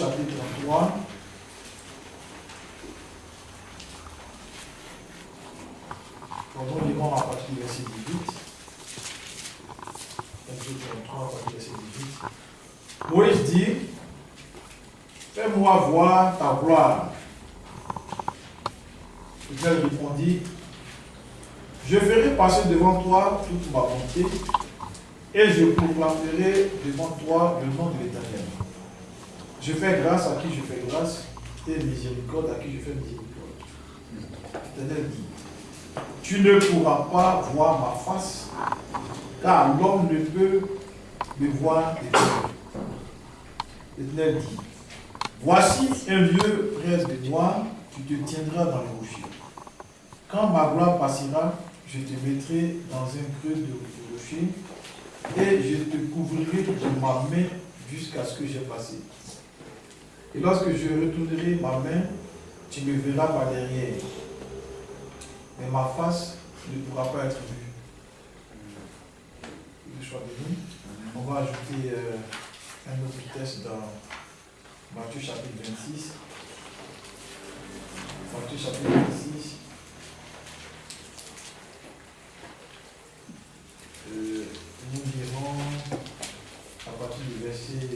chapitre 3. Nous lirons à partir du verset 18. Exode 33, à partir du verset 18. Moïse dit, fais-moi voir ta gloire. L'Éternel répondit, je ferai passer devant toi toute ma bonté, et je proclamerai devant toi le nom de l'Éternel. Je fais grâce à qui je fais grâce, et miséricorde à qui je fais miséricorde. L'Éternel dit, tu ne pourras pas voir ma face, car l'homme ne peut me voir et vivre. L'Éternel dit, voici un lieu près de toi, tu te tiendras dans le rocher. Quand ma gloire passera, je te mettrai dans un creux de rocher, et je te couvrirai de ma main jusqu'à ce que j'ai passé. Et lorsque je retournerai ma main, tu me verras par derrière. Mais ma face ne pourra pas être vue. Le choix de nous. On va ajouter un autre texte dans Matthieu chapitre 26. Matthieu chapitre 26. Nous lirons à partir du verset 20.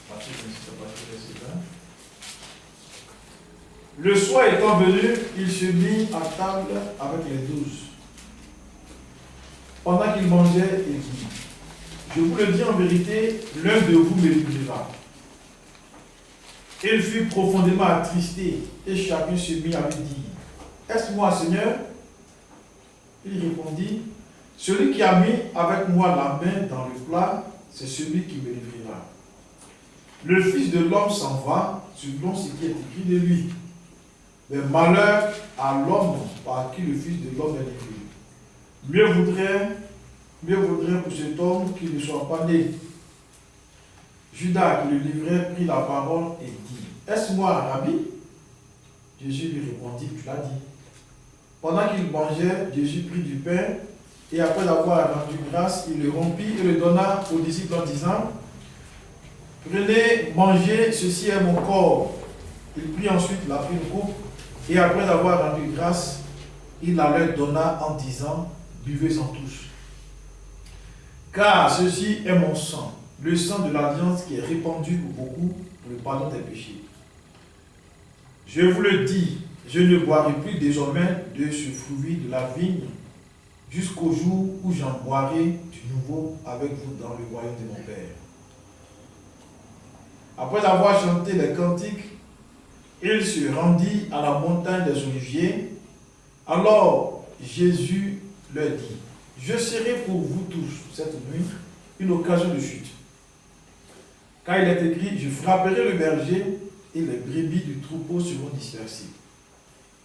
Matthieu 26 à partir du verset 20. Le soir étant venu, il se mit à table avec les 12. Pendant qu'il mangeait, il dit, je vous le dis en vérité, l'un de vous me livrera. Il fut profondément attristé, et chacun se mit à lui dire, est-ce moi, Seigneur? Il répondit, celui qui a mis avec moi la main dans le plat, c'est celui qui me livrera. Le Fils de l'homme s'en va, selon ce qui est écrit de lui. Mais malheur à l'homme par qui le Fils de l'homme est livré. Mieux vaudrait pour cet homme qu'il ne soit pas né. Judas, qui le livrait, prit la parole et dit, est-ce moi, Rabbi? Jésus lui répondit, tu l'as dit. Pendant qu'il mangeait, Jésus prit du pain, et après avoir rendu grâce, il le rompit et le donna aux disciples en disant, prenez, mangez, ceci est mon corps. Il prit ensuite une coupe, et après avoir rendu grâce, il la leur donna en disant, buvez-en tous. Car ceci est mon sang, le sang de l'alliance qui est répandu pour beaucoup pour le pardon des péchés. Je vous le dis, je ne boirai plus désormais de ce fruit de la vigne jusqu'au jour où j'en boirai du nouveau avec vous dans le royaume de mon Père. Après avoir chanté les cantiques, il se rendit à la montagne des Oliviers. Alors Jésus leur dit, je serai pour vous tous cette nuit une occasion de chute. Car il est écrit, je frapperai le berger et les brebis du troupeau seront dispersées.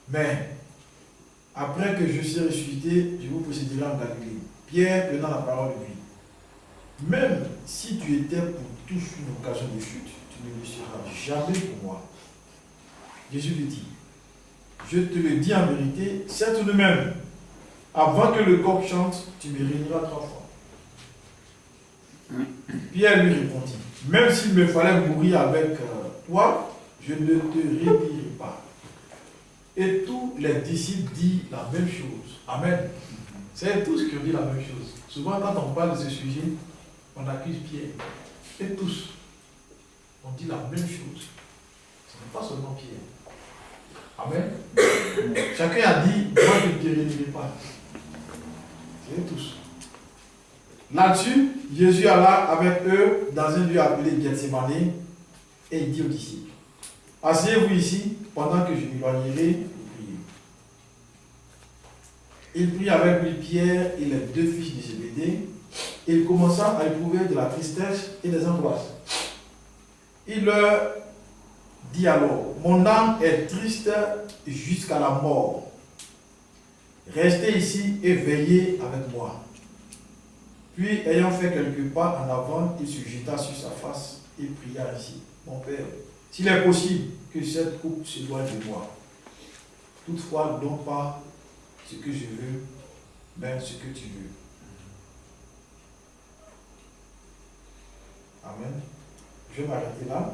Mais après que je serai ressuscité, je vous précéderai en Galilée. Pierre prenant la parole lui, même si tu étais pour tous une occasion de chute, tu ne le seras jamais pour moi. Jésus lui dit, je te le dis en vérité, c'est tout de même, avant que le coq chante, tu me réuniras 3 fois. Pierre lui répondit, même s'il me fallait mourir avec toi, je ne te réunirai pas. Et tous les disciples disent la même chose. Amen. C'est tous qui ont dit la même chose. Souvent, quand on parle de ce sujet, on accuse Pierre. Et tous ont dit la même chose. Ce n'est pas seulement Pierre. Amen. Chacun a dit, moi je ne te réunirai pas. C'est tous. Là-dessus, Jésus alla avec eux dans un lieu appelé Gethsémane et il dit aux disciples, asseyez-vous ici pendant que je m'éloignerai pour prier. Il prit avec lui Pierre et les 2 fils de Zébédée et il commença à éprouver de la tristesse et des angoisses. Il leur dit alors, mon âme est triste jusqu'à la mort. Restez ici et veillez avec moi. Puis, ayant fait quelques pas en avant, il se jeta sur sa face et pria ainsi, mon Père, s'il est possible que cette coupe s'éloigne de moi. Toutefois, non pas ce que je veux, mais ce que tu veux. Amen. je vais m'arrêter là.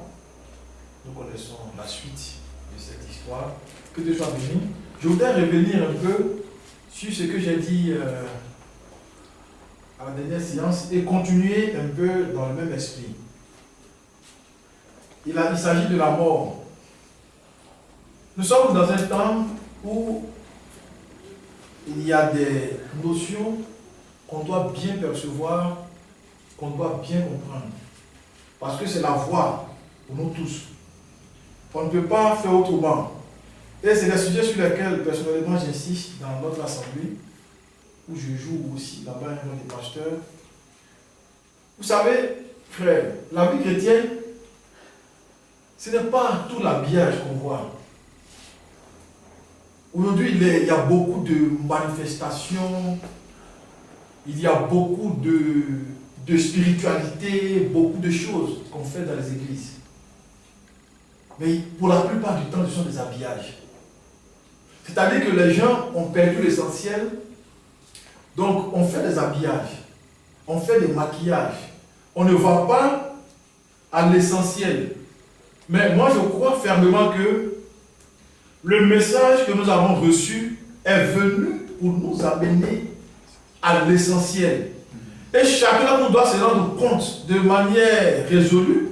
Nous connaissons la suite de cette histoire. Que Dieu soit béni. Je voudrais revenir un peu sur ce que j'ai dit à la dernière séance et continuer un peu dans le même esprit. Il s'agit de la mort. Nous sommes dans un temps où il y a des notions qu'on doit bien percevoir, qu'on doit bien comprendre. Parce que c'est la voie pour nous tous. On ne peut pas faire autrement. Et c'est des sujets sur lesquels, personnellement, j'insiste dans notre assemblée, où je joue aussi là-bas un rôle de pasteur. Vous savez, frère, la vie chrétienne, ce n'est pas tout l'habillage qu'on voit. Aujourd'hui, il y a beaucoup de manifestations, il y a beaucoup de spiritualité, beaucoup de choses qu'on fait dans les églises. Mais pour la plupart du temps, ce sont des habillages. C'est-à-dire que les gens ont perdu l'essentiel. Donc, on fait des habillages, on fait des maquillages. On ne va pas à l'essentiel. Mais moi, je crois fermement que le message que nous avons reçu est venu pour nous amener à l'essentiel. Et chacun de nous doit se rendre compte de manière résolue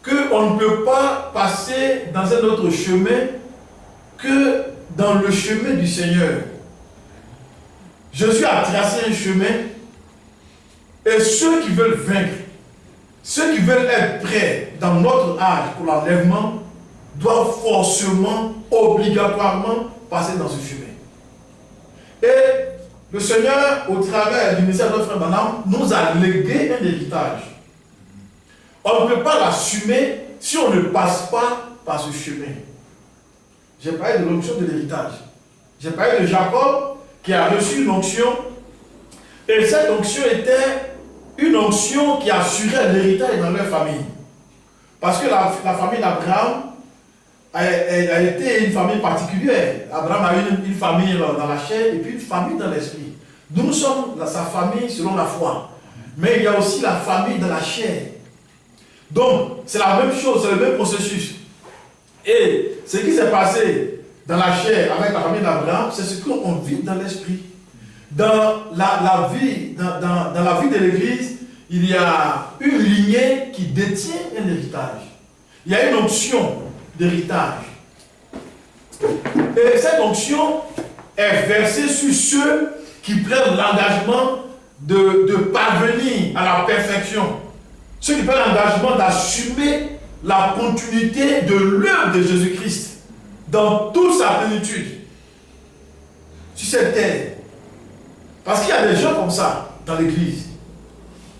qu'on ne peut pas passer dans un autre chemin que dans le chemin du Seigneur. Jésus a tracé un chemin et ceux qui veulent vaincre, ceux qui veulent être prêts dans notre âge pour l'enlèvement, doivent forcément, obligatoirement passer dans ce chemin. Et le Seigneur, au travers du ministère de notre frère Branham, nous a légué un héritage. On ne peut pas l'assumer si on ne passe pas par ce chemin. J'ai parlé de l'onction de l'héritage. J'ai parlé de Jacob qui a reçu une onction. Et cette onction était une onction qui assurait l'héritage dans leur famille. Parce que la famille d'Abraham a été une famille particulière. Abraham a eu une famille dans la chair et puis une famille dans l'esprit. Nous sommes dans sa famille selon la foi. Mais il y a aussi la famille dans la chair. Donc, c'est la même chose, c'est le même processus. Et ce qui s'est passé dans la chair avec la famille d'Abraham, c'est ce qu'on vit dans l'esprit. Dans la vie de l'Église, il y a une lignée qui détient un héritage. Il y a une onction d'héritage. Et cette onction est versée sur ceux qui prennent l'engagement de parvenir à la perfection. Ceux qui prennent l'engagement d'assumer la continuité de l'œuvre de Jésus-Christ dans toute sa plénitude sur cette terre. Parce qu'il y a des gens comme ça dans l'église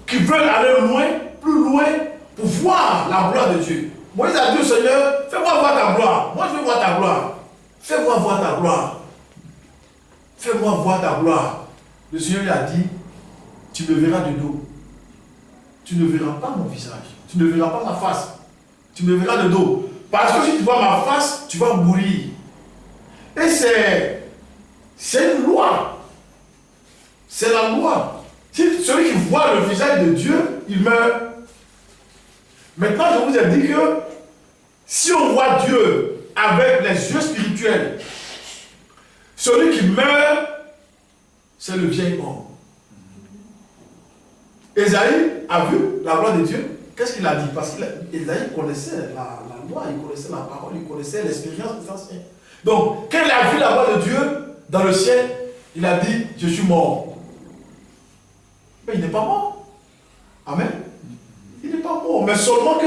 qui veulent aller loin, plus loin, pour voir la gloire de Dieu. Moïse a dit au Seigneur, fais-moi voir ta gloire. Moi je veux voir ta gloire. Fais-moi voir ta gloire. Fais-moi voir ta gloire. Le Seigneur lui a dit, tu me verras de dos. Tu ne verras pas mon visage. Tu ne verras pas ma face. Tu me verras de dos. Parce que si tu vois ma face, tu vas mourir. Et c'est une loi. C'est la loi. Si celui qui voit le visage de Dieu, il meurt. Maintenant, je vous ai dit que si on voit Dieu avec les yeux spirituels, celui qui meurt, c'est le vieil homme. Ésaïe a vu la gloire de Dieu. Qu'est-ce qu'il a dit? Parce qu'Ésaïe connaissait la loi, il connaissait la parole, il connaissait l'expérience des anciens. Donc, quand il a vu la gloire de Dieu dans le ciel, il a dit, je suis mort. Mais il n'est pas mort. Amen. Il n'est pas mort. Mais seulement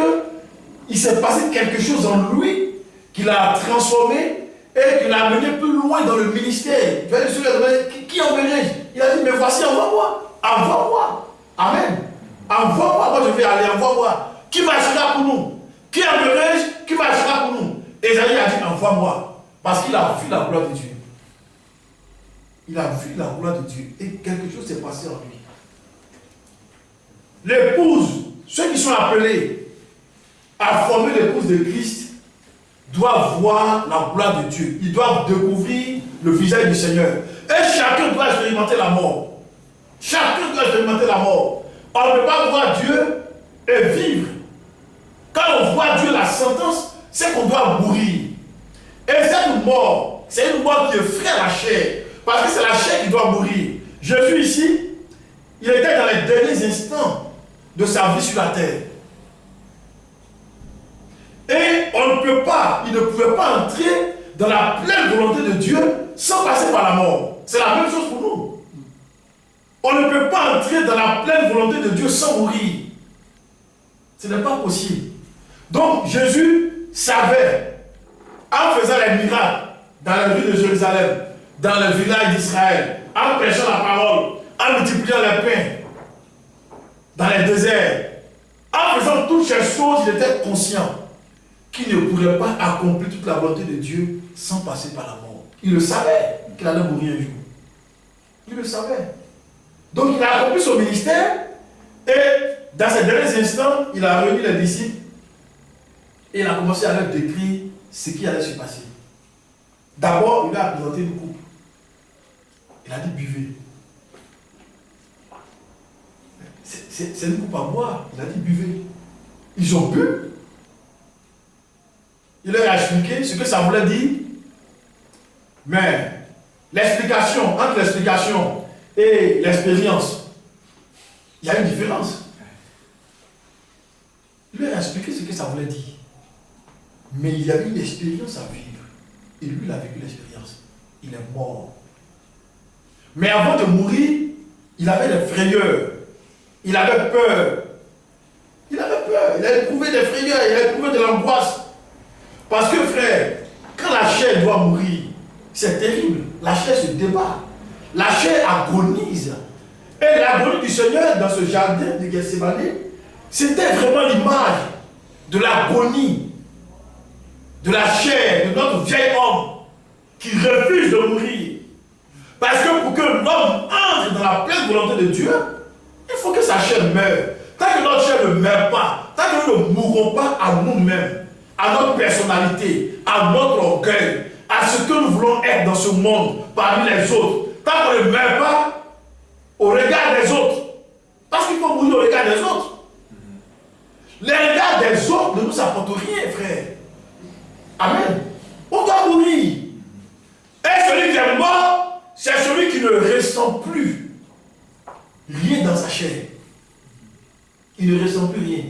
qu'il s'est passé quelque chose en lui qui l'a transformé et qui l'a amené plus loin dans le ministère. Qui enverrai-je? Il a dit, mais voici, envoie-moi. Envoie-moi. Amen. Envoie-moi. Moi, je vais aller, envoie-moi. Qui marchera pour nous? Qui enverrai-je? Qui marchera pour nous? Ésaïe a dit, envoie-moi. Parce qu'il a vu la gloire de Dieu. Il a vu la gloire de Dieu. Et quelque chose s'est passé en lui. L'épouse, ceux qui sont appelés à former l'épouse de Christ, doivent voir la gloire de Dieu. Ils doivent découvrir le visage du Seigneur. Et chacun doit expérimenter la mort. Chacun doit expérimenter la mort. On ne peut pas voir Dieu et vivre Quand on voit Dieu, la sentence, c'est qu'on doit mourir. Et cette mort, c'est une mort qui effraie la chair. Parce que c'est la chair qui doit mourir. Jésus ici, il était dans les derniers instants de sa vie sur la terre. Et on ne peut pas, il ne pouvait pas entrer dans la pleine volonté de Dieu sans passer par la mort. C'est la même chose pour nous. On ne peut pas entrer dans la pleine volonté de Dieu sans mourir. Ce n'est pas possible. Donc Jésus savait, en faisant les miracles dans la rue de Jérusalem, dans le village d'Israël, en prêchant la parole, en multipliant les pains, dans les déserts, en faisant toutes ces choses, il était conscient qu'il ne pourrait pas accomplir toute la volonté de Dieu sans passer par la mort. Il le savait qu'il allait mourir un jour. Il le savait. Donc il a accompli son ministère et dans ces derniers instants, il a réuni les disciples et il a commencé à leur décrire ce qui allait se passer. D'abord, il a présenté une coupe. Il a dit buvez. C'est une coupe à boire. Il a dit buvez. Ils ont bu. Il leur a expliqué ce que ça voulait dire. Mais l'explication, entre l'explication et l'expérience, il y a une différence. Il leur a expliqué ce que ça voulait dire. Mais il y a eu une expérience à vivre. Et lui, il a vécu l'expérience. Il est mort. Mais avant de mourir, il avait des frayeurs. Il avait peur. Il avait peur. Il a éprouvé des frayeurs. Il a éprouvé de l'angoisse. Parce que frère, quand la chair doit mourir, c'est terrible. La chair se débat. La chair agonise. Et l'agonie du Seigneur dans ce jardin de Gethsémani, c'était vraiment l'image de l'agonie, de la chair, de notre vieil homme qui refuse de mourir. Parce que pour que l'homme entre dans la pleine volonté de Dieu, il faut que sa chair meure. Tant que notre chair ne meurt pas, tant que nous ne mourrons pas à nous-mêmes, à notre personnalité, à notre orgueil, à ce que nous voulons être dans ce monde parmi les autres, tant qu'on ne meurt pas au regard des autres, parce qu'il faut mourir au regard des autres. Les regards des autres ne nous apportent rien, frère. Amen. On doit mourir. Et celui qui est mort, c'est celui qui ne ressent plus rien dans sa chair. Il ne ressent plus rien.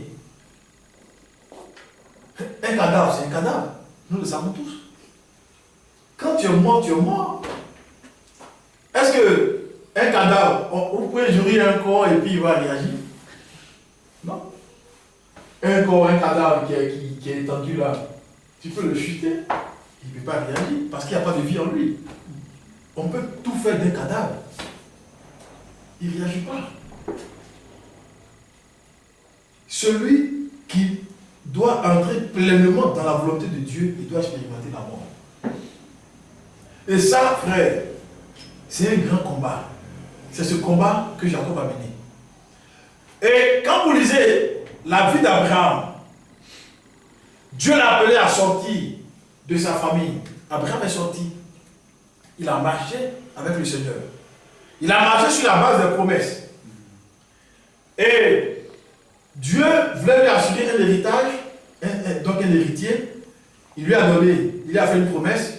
Un cadavre, c'est un cadavre. Nous le savons tous. Quand tu es mort, tu es mort. Est-ce que un cadavre, vous pouvez jurer un corps et puis il va réagir? Non. Un corps, un cadavre qui est étendu là, tu peux le chuter, il ne peut pas réagir parce qu'il n'y a pas de vie en lui. On peut tout faire d'un cadavre. Il ne réagit pas. Celui qui doit entrer pleinement dans la volonté de Dieu, il doit expérimenter la mort. Et ça, frère, c'est un grand combat. C'est ce combat que Jacob a mené. Et quand vous lisez la vie d'Abraham, Dieu l'a appelé à sortir de sa famille. Abraham est sorti. Il a marché avec le Seigneur. Il a marché sur la base des promesses. Et Dieu voulait lui assurer un héritage, donc un héritier. Il lui a donné, il lui a fait une promesse.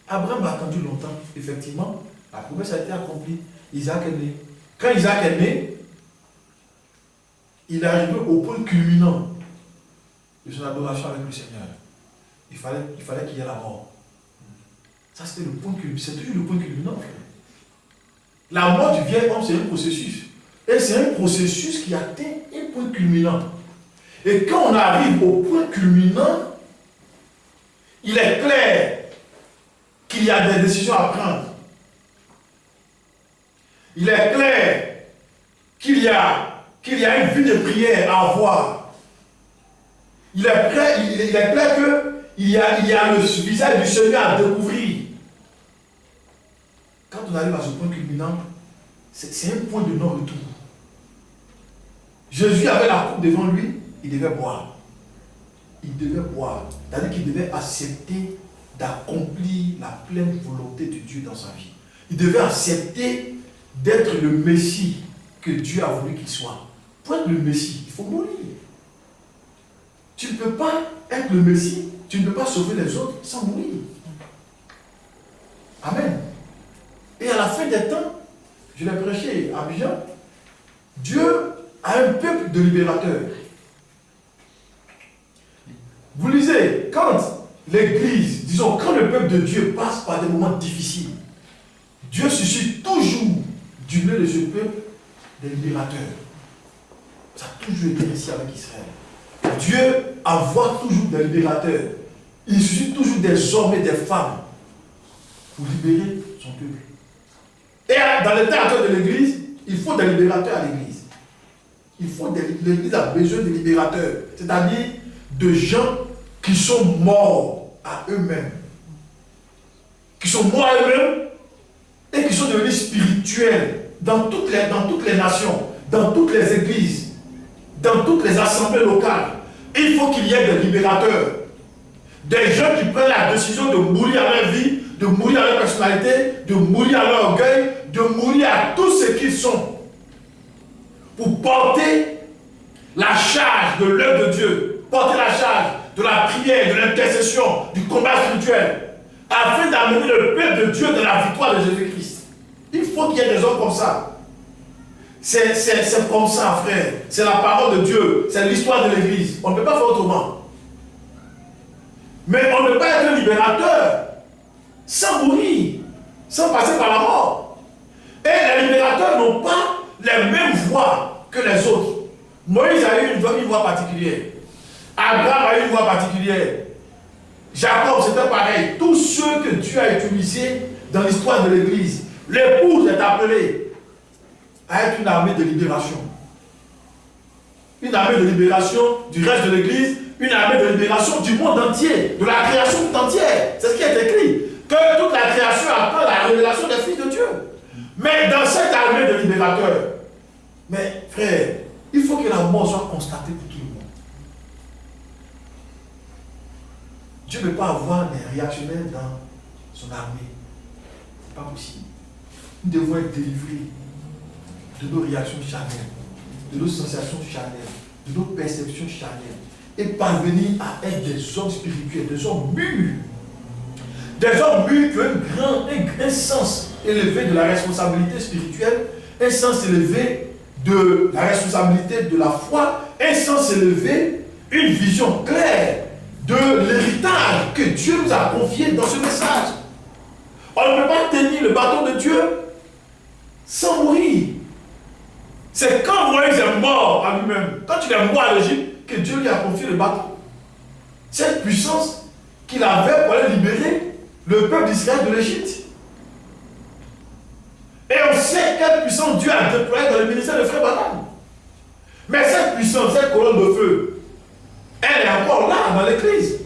Abraham a attendu longtemps. Effectivement, la promesse a été accomplie. Isaac est né. Quand Isaac est né, il est arrivé au point culminant de son adoration avec le Seigneur. Il fallait qu'il y ait la mort. Ça, c'était le point culminant. C'est toujours le point culminant. La mort du vieil homme, c'est un processus. Et c'est un processus qui atteint un point culminant. Et quand on arrive au point culminant, il est clair qu'il y a des décisions à prendre. Il est clair qu'il y a une vie de prière à avoir. Il est clair qu'il y a le visage du Seigneur à découvrir. Quand on arrive à ce point culminant, c'est un point de non-retour. Jésus avait la coupe devant lui, il devait boire. Il devait boire. C'est-à-dire qu'il devait accepter d'accomplir la pleine volonté de Dieu dans sa vie. Il devait accepter d'être le Messie que Dieu a voulu qu'il soit. Pour être le Messie, il faut mourir. Tu ne peux pas être le Messie, tu ne peux pas sauver les autres sans mourir. Amen. Et à la fin des temps, je l'ai prêché à Abidjan, Dieu a un peuple de libérateurs. Vous lisez, quand l'Église, disons, quand le peuple de Dieu passe par des moments difficiles, Dieu suscite toujours du milieu de ce peuple des libérateurs. Ça a toujours été ainsi avec Israël. Dieu envoie toujours des libérateurs. Il suscite toujours des hommes et des femmes pour libérer son peuple. Et dans le temps de l'Église, il faut des libérateurs à l'Église. L'Église a besoin de libérateurs, c'est-à-dire de gens qui sont morts à eux-mêmes. Qui sont morts à eux-mêmes et qui sont devenus spirituels dans toutes les nations, dans toutes les églises, dans toutes les assemblées locales. Il faut qu'il y ait des libérateurs. Des gens qui prennent la décision de mourir à leur vie, de mourir à leur personnalité, de mourir à leur orgueil, de mourir à tout ce qu'ils sont. Pour porter la charge de l'œuvre de Dieu, porter la charge de la prière, de l'intercession, du combat spirituel, afin d'amener le peuple de Dieu dans la victoire de Jésus-Christ. Il faut qu'il y ait des hommes comme ça. C'est comme ça, frère. C'est la parole de Dieu. C'est l'histoire de l'Église. On ne peut pas faire autrement. Mais on ne peut pas être libérateur sans mourir, sans passer par la mort. Et les libérateurs n'ont pas les mêmes voix que les autres. Moïse a eu une voix particulière. Abraham a eu une voix particulière. Jacob, c'était pareil. Tous ceux que Dieu a utilisés dans l'histoire de l'Église, l'épouse est appelée à être une armée de libération. Une armée de libération du reste de l'Église, une armée de libération du monde entier, de la création tout entière. C'est ce qui est écrit. Que toute la création attend la révélation des fils de Dieu. Mais dans cette armée de libérateurs, mais frère, il faut que la mort soit constatée pour tout le monde. Dieu ne peut pas avoir des réactionnaires dans son armée. Ce n'est pas possible. Nous devons être délivrés de nos réactions charnelles, de nos sensations charnelles, de nos perceptions charnelles, et parvenir à être des hommes spirituels, des hommes mûrs. Des hommes mûrs qui ont un sens élevé de la responsabilité spirituelle, un sens élevé de la responsabilité de la foi, un sens élevé, une vision claire de l'héritage que Dieu nous a confié dans ce message. On ne peut pas tenir le bâton de Dieu sans mourir. C'est quand Moïse est mort à lui-même, quand il est mort à l'Égypte, que Dieu lui a confié le bâton. Cette puissance qu'il avait pour aller libérer le peuple d'Israël de l'Égypte. Et on sait quelle puissance Dieu a déployée dans le ministère de Frère Branham. Mais cette puissance, cette colonne de feu, elle est encore là dans l'Église.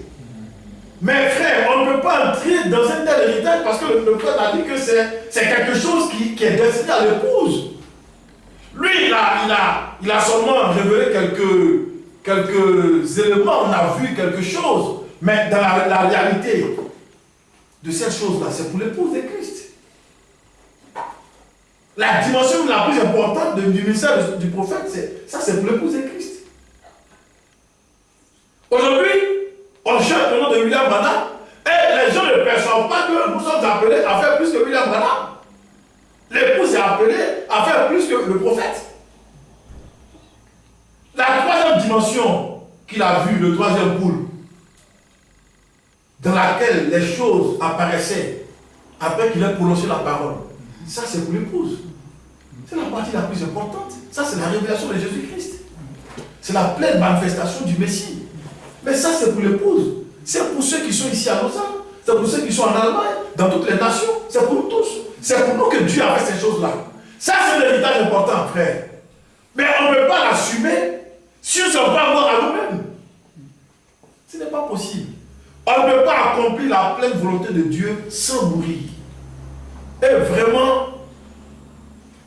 Mais frère, on ne peut pas entrer dans un tel héritage parce que le frère a dit que c'est quelque chose qui est destiné à l'épouse. Lui, il a seulement révélé quelques éléments, on a vu quelque chose. Mais dans la réalité de cette chose-là, c'est pour l'épouse de Christ. La dimension la plus importante du ministère du prophète, c'est pour l'épouse de Christ. Aujourd'hui, on cherche le nom de William Branham et les gens ne perçoivent pas que nous sommes appelés à faire plus que William Branham. L'épouse est appelée à faire plus que le prophète. La troisième dimension qu'il a vue, le troisième boule, dans laquelle les choses apparaissaient après qu'il ait prononcé la parole, ça c'est pour l'épouse. C'est la partie la plus importante. Ça c'est la révélation de Jésus-Christ. C'est la pleine manifestation du Messie. Mais ça c'est pour l'épouse. C'est pour ceux qui sont ici à Lausanne. C'est pour ceux qui sont en Allemagne, dans toutes les nations. C'est pour nous tous. C'est pour nous que Dieu a fait ces choses-là. Ça c'est l'héritage important, frère. Mais on ne peut pas l'assumer si nous ne sommes pas morts à nous-mêmes. Ce n'est pas possible. On ne peut pas accomplir la pleine volonté de Dieu sans mourir. Et vraiment,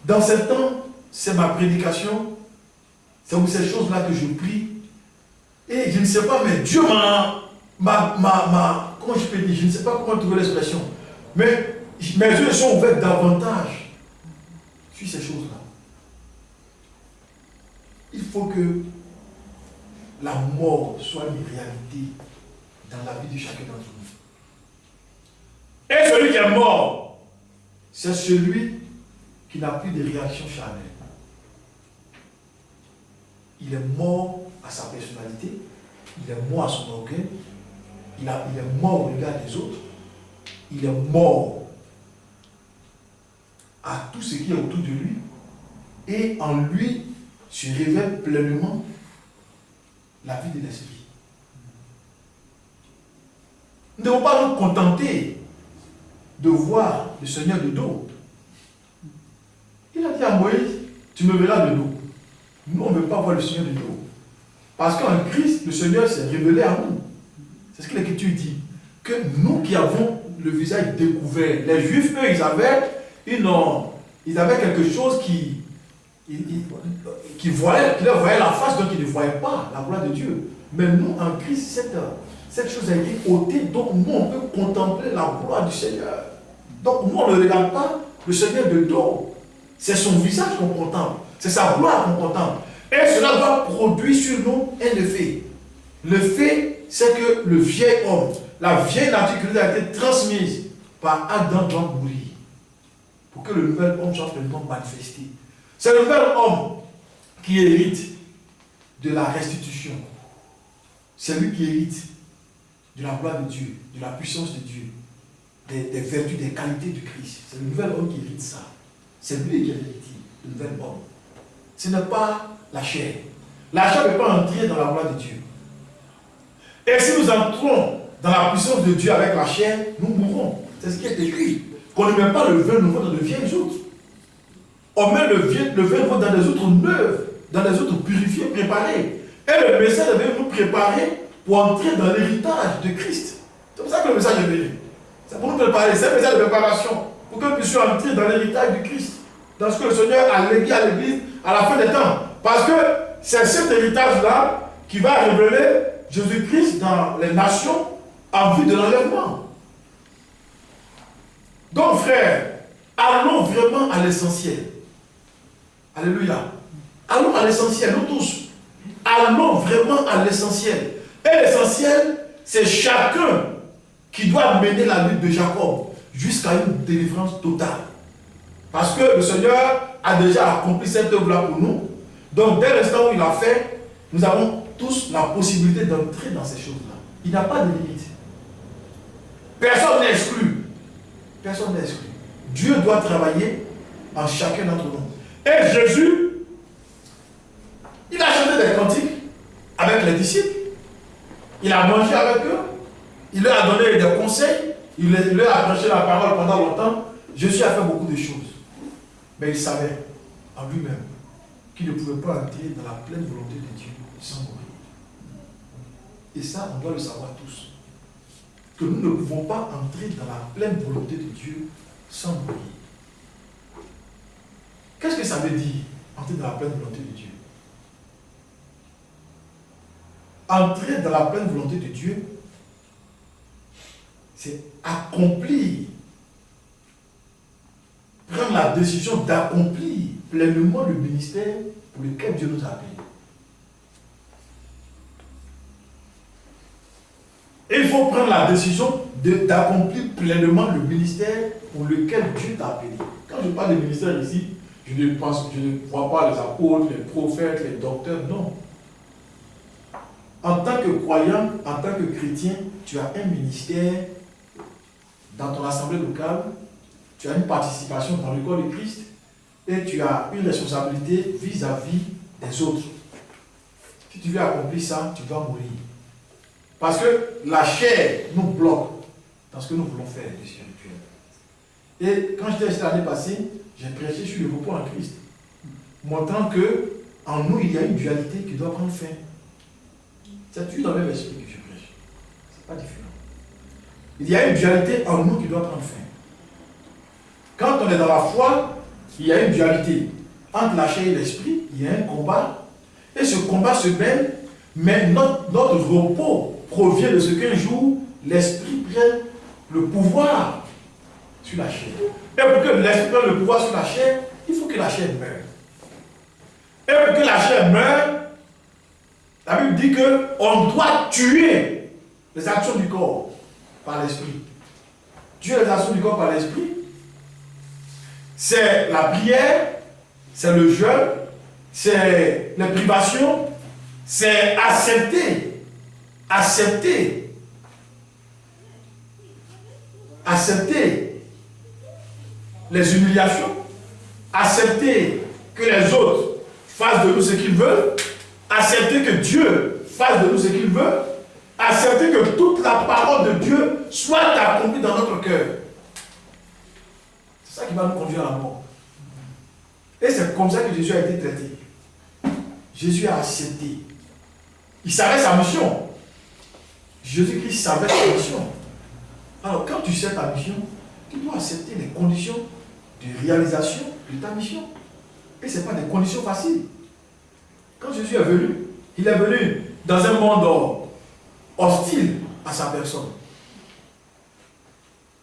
dans ce temps, c'est ma prédication. C'est pour ces choses-là que je prie. Et je ne sais pas, mais Dieu comment je peux dire, je ne sais pas comment trouver l'expression. Mais mes yeux sont ouverts davantage sur ces choses-là. Il faut que la mort soit une réalité dans la vie de chacun d'entre nous. Et celui qui est mort, c'est celui qui n'a plus de réaction charnelle. Il est mort à sa personnalité, il est mort à son orgueil, il est mort au regard des autres, il est mort à tout ce qui est autour de lui, et en lui se révèle pleinement la vie de l'esprit. Nous ne devons pas nous contenter de voir le Seigneur de dos. Il a dit à Moïse, tu me verras de dos. Nous, on ne veut pas voir le Seigneur de dos. Parce qu'en Christ, le Seigneur s'est révélé à nous. C'est ce que l'Écriture dit. Que nous qui avons le visage découvert, les Juifs, eux, ils avaient quelque chose qui leur voyait la face, donc ils ne voyaient pas la gloire de Dieu. Mais nous, en Christ, cette chose a été ôtée, donc nous, on peut contempler la gloire du Seigneur. Donc nous, on ne regarde pas le Seigneur de dos. C'est son visage qu'on contemple, c'est sa gloire qu'on contemple. Et cela doit produire sur nous un effet. Le fait, c'est que le vieil homme, la vieille nature qui nous a été transmise par Adam doit mourir. Pour que le nouvel homme soit pleinement manifesté. C'est le nouvel homme qui hérite de la restitution. C'est lui qui hérite de la gloire de Dieu, de la puissance de Dieu, des vertus, des qualités du Christ. C'est le nouvel homme qui hérite ça. C'est lui qui hérite le nouvel homme. Ce n'est pas la chair. La chair ne peut pas entrer dans la gloire de Dieu. Et si nous entrons dans la puissance de Dieu avec la chair, nous mourrons. C'est ce qui est écrit. Qu'on ne met pas le vin nouveau dans de vieilles outres. On met le vin nouveau dans des outres neuves, dans des outres purifiées, préparées. Et le message est venu nous préparer pour entrer dans l'héritage de Christ. C'est pour ça que le message est venu. C'est pour nous préparer. C'est un message de préparation. Pour que nous puissions entrer dans l'héritage du Christ. Dans ce que le Seigneur a légué à l'Église à la fin des temps. Parce que c'est cet héritage-là qui va révéler Jésus-Christ dans les nations en vue de l'enlèvement. Donc, frères, allons vraiment à l'essentiel. Alléluia. Allons à l'essentiel, nous tous. Allons vraiment à l'essentiel. Et l'essentiel, c'est chacun qui doit mener la lutte de Jacob jusqu'à une délivrance totale. Parce que le Seigneur a déjà accompli cette œuvre-là pour nous. Donc, dès l'instant où il a fait, nous avons tous la possibilité d'entrer dans ces choses-là. Il n'y a pas de limite. Personne n'est exclu. Personne n'est exclu. Dieu doit travailler en chacun d'entre nous. Et Jésus, il a chanté des cantiques avec les disciples. Il a mangé avec eux. Il leur a donné des conseils. Il leur a prêché la parole pendant longtemps. Jésus a fait beaucoup de choses. Mais il savait en lui-même qu'il ne pouvait pas entrer dans la pleine volonté de Dieu sans mourir. Et ça, on doit le savoir tous. Que nous ne pouvons pas entrer dans la pleine volonté de Dieu sans mourir. Qu'est-ce que ça veut dire, entrer dans la pleine volonté de Dieu? Entrer dans la pleine volonté de Dieu, c'est accomplir, prendre la décision d'accomplir pleinement le ministère pour lequel Dieu nous a appelés. Et il faut prendre la décision d'accomplir pleinement le ministère pour lequel Dieu t'a appelé. Quand je parle de ministère ici, je ne crois pas les apôtres, les prophètes, les docteurs, non. En tant que croyant, en tant que chrétien, tu as un ministère dans ton assemblée locale, tu as une participation dans le corps de Christ et tu as une responsabilité vis-à-vis des autres. Si tu veux accomplir ça, tu dois mourir. Parce que la chair nous bloque dans ce que nous voulons faire de spirituel. Et quand j'étais ici l'année passée, j'ai prêché sur le repos en Christ, montrant que en nous, il y a une dualité qui doit prendre fin. C'est toujours dans le même esprit que je prêche. Ce n'est pas différent. Il y a une dualité en nous qui doit prendre fin. Quand on est dans la foi, il y a une dualité entre la chair et l'esprit, il y a un combat, et ce combat se mène, mais notre repos provient de ce qu'un jour, l'esprit prenne le pouvoir sur la chair. Et pour que l'esprit prenne le pouvoir sur la chair, il faut que la chair meure. Et pour que la chair meure, La Bible dit qu'on doit tuer les actions du corps par l'esprit. Tuer les actions du corps par l'esprit, c'est la prière, c'est le jeûne, c'est les privations, c'est accepter les humiliations, accepter que les autres fassent de nous ce qu'ils veulent, accepter que Dieu fasse de nous ce qu'il veut, accepter que toute la parole de Dieu soit accomplie dans notre cœur. C'est ça qui va nous conduire à la mort. Et c'est comme ça que Jésus a été traité. Jésus a accepté. Il savait sa mission. Jésus-Christ savait sa mission. Alors quand tu sais ta mission, tu dois accepter les conditions de réalisation de ta mission. Et ce n'est pas des conditions faciles. Quand Jésus est venu, il est venu dans un monde hostile à sa personne.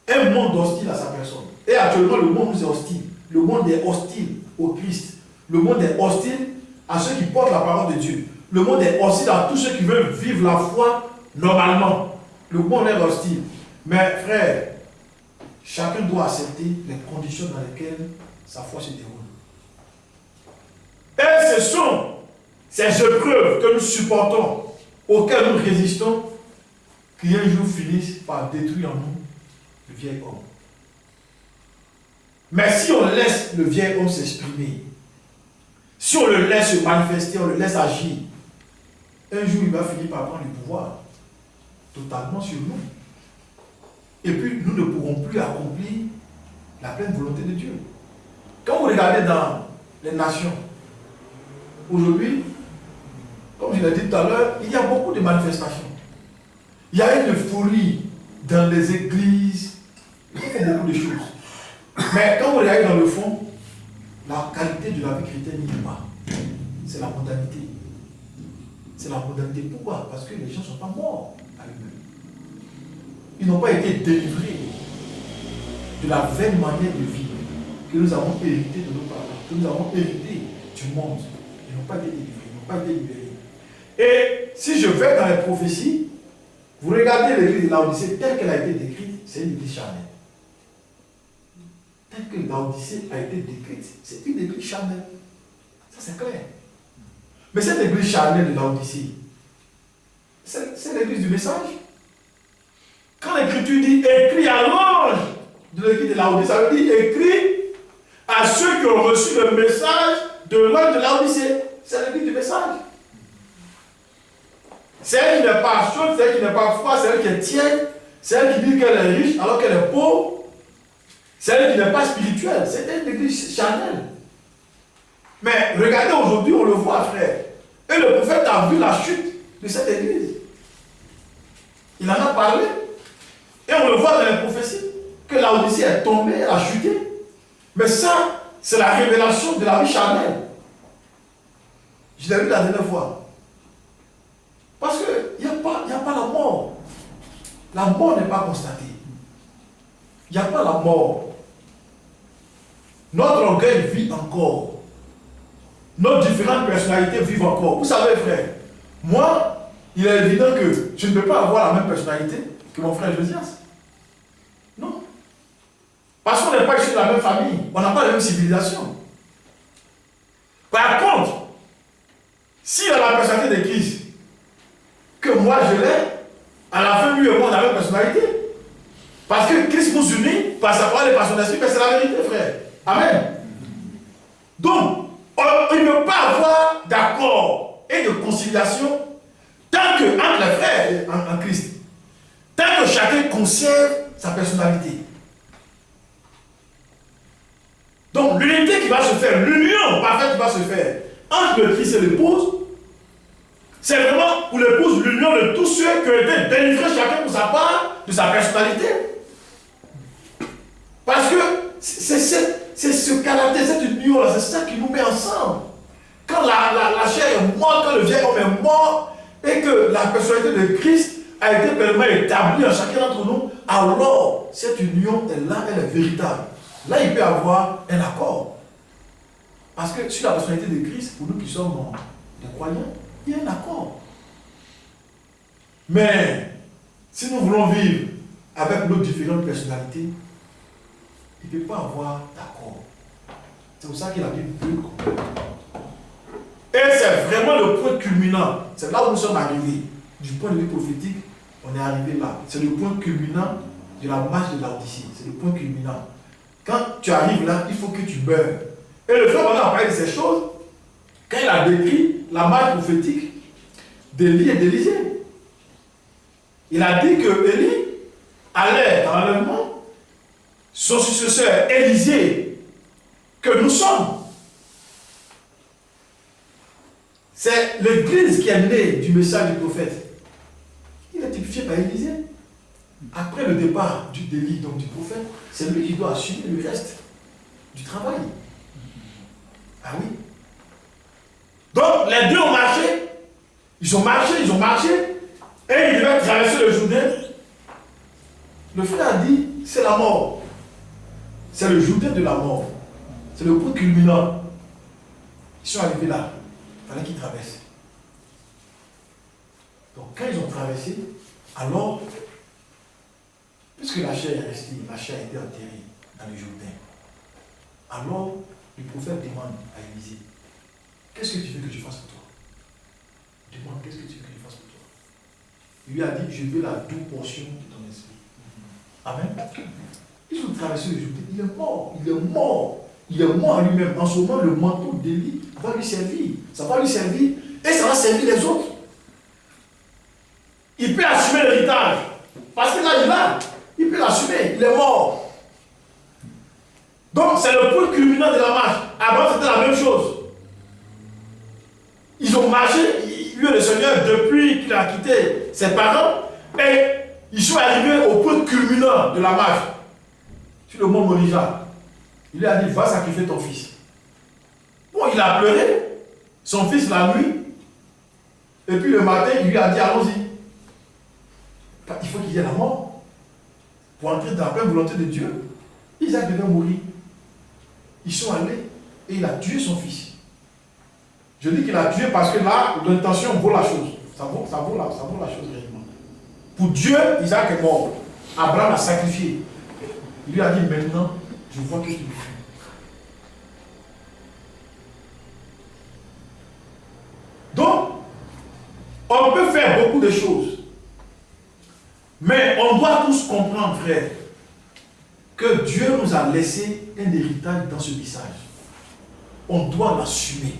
Un monde hostile à sa personne. Et actuellement, le monde nous est hostile. Le monde est hostile au Christ. Le monde est hostile à ceux qui portent la parole de Dieu. Le monde est hostile à tous ceux qui veulent vivre la foi normalement. Le monde est hostile. Mais frère, chacun doit accepter les conditions dans lesquelles sa foi se déroule. Et ce sont ces épreuves que nous supportons, auxquelles nous résistons, qui un jour finissent par détruire en nous le vieil homme. Mais si on laisse le vieil homme s'exprimer, si on le laisse se manifester, on le laisse agir, un jour il va finir par prendre le pouvoir totalement sur nous. Et puis nous ne pourrons plus accomplir la pleine volonté de Dieu. Quand vous regardez dans les nations, aujourd'hui, comme je l'ai dit tout à l'heure, il y a beaucoup de manifestations. Il y a une euphorie dans les églises, il y a beaucoup de choses. Mais quand vous regardez dans le fond, la qualité de la vie chrétienne n'y est pas. C'est la modernité. C'est la modernité. Pourquoi? Parce que les gens ne sont pas morts à eux-mêmes. Ils n'ont pas été délivrés de la vaine manière de vivre que nous avons hérité de nos parents, que nous avons hérité du monde. Ils n'ont pas été délivrés, ils n'ont pas été libérés. Et si je vais dans les prophéties, vous regardez l'église de Laodicée telle qu'elle a été décrite, c'est une église charnelle. Telle que Laodicée a été décrite, c'est une église charnelle. Ça c'est clair. Mais cette église charnelle de Laodicée, c'est l'église du message. Quand l'écriture dit écrit à l'ange de l'église de Laodicée, ça veut dire écrit à ceux qui ont reçu le message de l'ange de Laodicée. C'est l'église du message. C'est elle qui n'est pas chaude, c'est elle qui n'est pas froide, c'est elle qui est tiède, c'est elle qui dit qu'elle est riche alors qu'elle est pauvre, c'est elle qui n'est pas spirituelle, c'est une église charnelle. Mais regardez aujourd'hui, on le voit, frère. Et le prophète a vu la chute de cette église. Il en a parlé. Et on le voit dans les prophéties, que Laodicée est tombée, elle a chuté. Mais ça, c'est la révélation de la vie charnelle. Je l'ai vu la dernière fois. Parce qu'il n'y a pas la mort. La mort n'est pas constatée. Il n'y a pas la mort. Notre orgueil vit encore. Nos différentes personnalités vivent encore. Vous savez, frère, moi, il est évident que je ne peux pas avoir la même personnalité que mon frère Josias. Non. Parce qu'on n'est pas issus de la même famille. On n'a pas la même civilisation. Par contre, s'il a la personnalité de Christ, que moi je l'ai, à la fin, lui et moi, on a la même personnalité. Parce que Christ nous unit par sa parole et par son esprit, mais c'est la vérité, frère. Amen. Donc, il ne peut pas avoir d'accord et de conciliation tant que, entre les frères en Christ, tant que chacun conserve sa personnalité. Donc, l'unité qui va se faire, l'union parfaite qui va se faire entre le Christ et l'épouse, c'est vraiment pour l'épouse l'union de tous ceux qui ont été délivrés chacun pour sa part de sa personnalité. Parce que c'est ce caractère, cette union-là, c'est ça qui nous met ensemble. Quand la chair est morte, quand le vieil homme est mort, et que la personnalité de Christ a été pleinement établie en chacun d'entre nous, alors cette union est là, elle est véritable. Là, il peut y avoir un accord. Parce que sur la personnalité de Christ, pour nous qui sommes des croyants, il y a un accord. Mais si nous voulons vivre avec nos différentes personnalités, il ne peut pas avoir d'accord. C'est pour ça que la Bible peut comprendre. Et c'est vraiment le point culminant. C'est là où nous sommes arrivés. Du point de vue prophétique, on est arrivé là. C'est le point culminant de la marche de l'Odyssée. C'est le point culminant. Quand tu arrives là, il faut que tu meurs. Et le frère a parlé de ces choses quand il a décrit la marche prophétique d'Élie et d'Élisée. Il a dit que Élie allait dans l'enlèvement, son successeur Élisée, que nous sommes. C'est l'église qui est née du message du prophète. Il est typifié par Élisée. Après le départ d'Élie, donc du prophète, c'est lui qui doit assumer le reste du travail. Ah oui. Donc les deux ont marché. Ils ont marché, et ils devaient traverser le Jourdain. Le frère a dit, c'est la mort. C'est le Jourdain de la mort. C'est le point culminant. Ils sont arrivés là. Il fallait qu'ils traversent. Donc quand ils ont traversé, alors, puisque la chair est restée, la chair a été enterrée dans le Jourdain, alors le prophète demande à Élisée, qu'est-ce que tu veux que je fasse pour toi? Demande, qu'est-ce que tu veux que je fasse pour toi? Il lui a dit, je veux la double portion de ton esprit. Amen. Ils ont traversé le Jourdain, il est mort, il est mort. Il est mort lui-même. En ce moment, le manteau d'Élie va lui servir. Ça va lui servir et ça va servir les autres. Il peut assumer l'héritage. Parce que là, il est là. Il peut l'assumer. Il est mort. Donc, c'est le point culminant de la marche. Avant, c'était la même chose. Ils ont marché, lui et le Seigneur, depuis qu'il a quitté ses parents, et ils sont arrivés au point culminant de la marche. Sur le mont Morija. Il lui a dit, va sacrifier ton fils. Bon, il a pleuré, son fils la nuit, et puis le matin, il lui a dit, allons-y. Il faut qu'il y ait la mort pour entrer dans la pleine volonté de Dieu. Isaac devait mourir. Ils sont allés et il a tué son fils. Je dis qu'il a tué parce que là, l'intention vaut la chose. Ça vaut la chose réellement. Pour Dieu, Isaac est mort. Abraham l'a sacrifié. Il lui a dit, maintenant, je vois que tu me fais. Donc, on peut faire beaucoup de choses. Mais on doit tous comprendre, frère, que Dieu nous a laissé un héritage dans ce message. On doit l'assumer.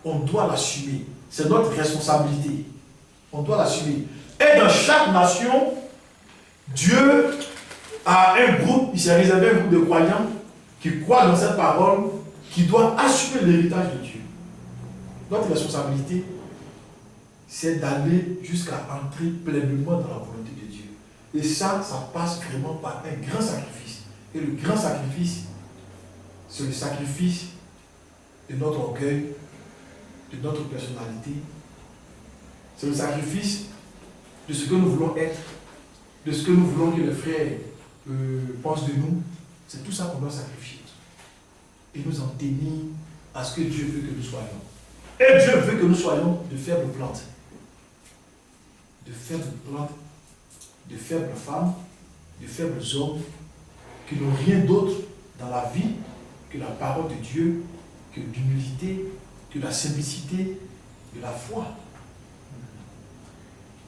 On doit l'assumer. C'est notre responsabilité. On doit l'assumer. Et dans chaque nation, Dieu a un groupe, il s'est réservé un groupe de croyants qui croient dans cette parole, qui doit assumer l'héritage de Dieu. Notre responsabilité, c'est d'aller jusqu'à entrer pleinement dans la volonté de Dieu. Et ça passe vraiment par un grand sacrifice. Et le grand sacrifice, c'est le sacrifice de notre orgueil, de notre personnalité. C'est le sacrifice de ce que nous voulons être, de ce que nous voulons que les frères pensent de nous. C'est tout ça qu'on doit sacrifier. Et nous en tenir à ce que Dieu veut que nous soyons. Et Dieu veut que nous soyons de faibles plantes. De faibles plantes, de faibles femmes, de faibles hommes, qui n'ont rien d'autre dans la vie que la parole de Dieu, que l'humilité, que la simplicité, de la foi.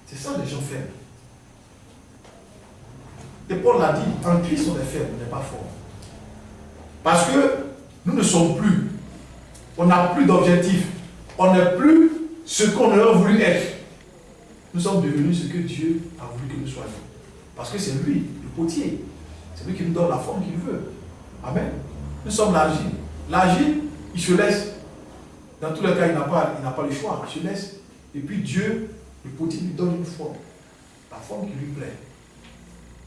C'est ça les gens faibles. Et Paul l'a dit, en Christ on est faible, on n'est pas fort. Parce que nous ne sommes plus, on n'a plus d'objectif, on n'est plus ce qu'on aurait voulu être. Nous sommes devenus ce que Dieu a voulu que nous soyons. Parce que c'est lui, le potier. C'est lui qui nous donne la forme qu'il veut. Amen. Nous sommes l'argile. L'argile, il se laisse. Dans tous les cas, il n'a pas le choix. Il se laisse. Et puis Dieu, le potier, lui donne une forme. La forme qui lui plaît.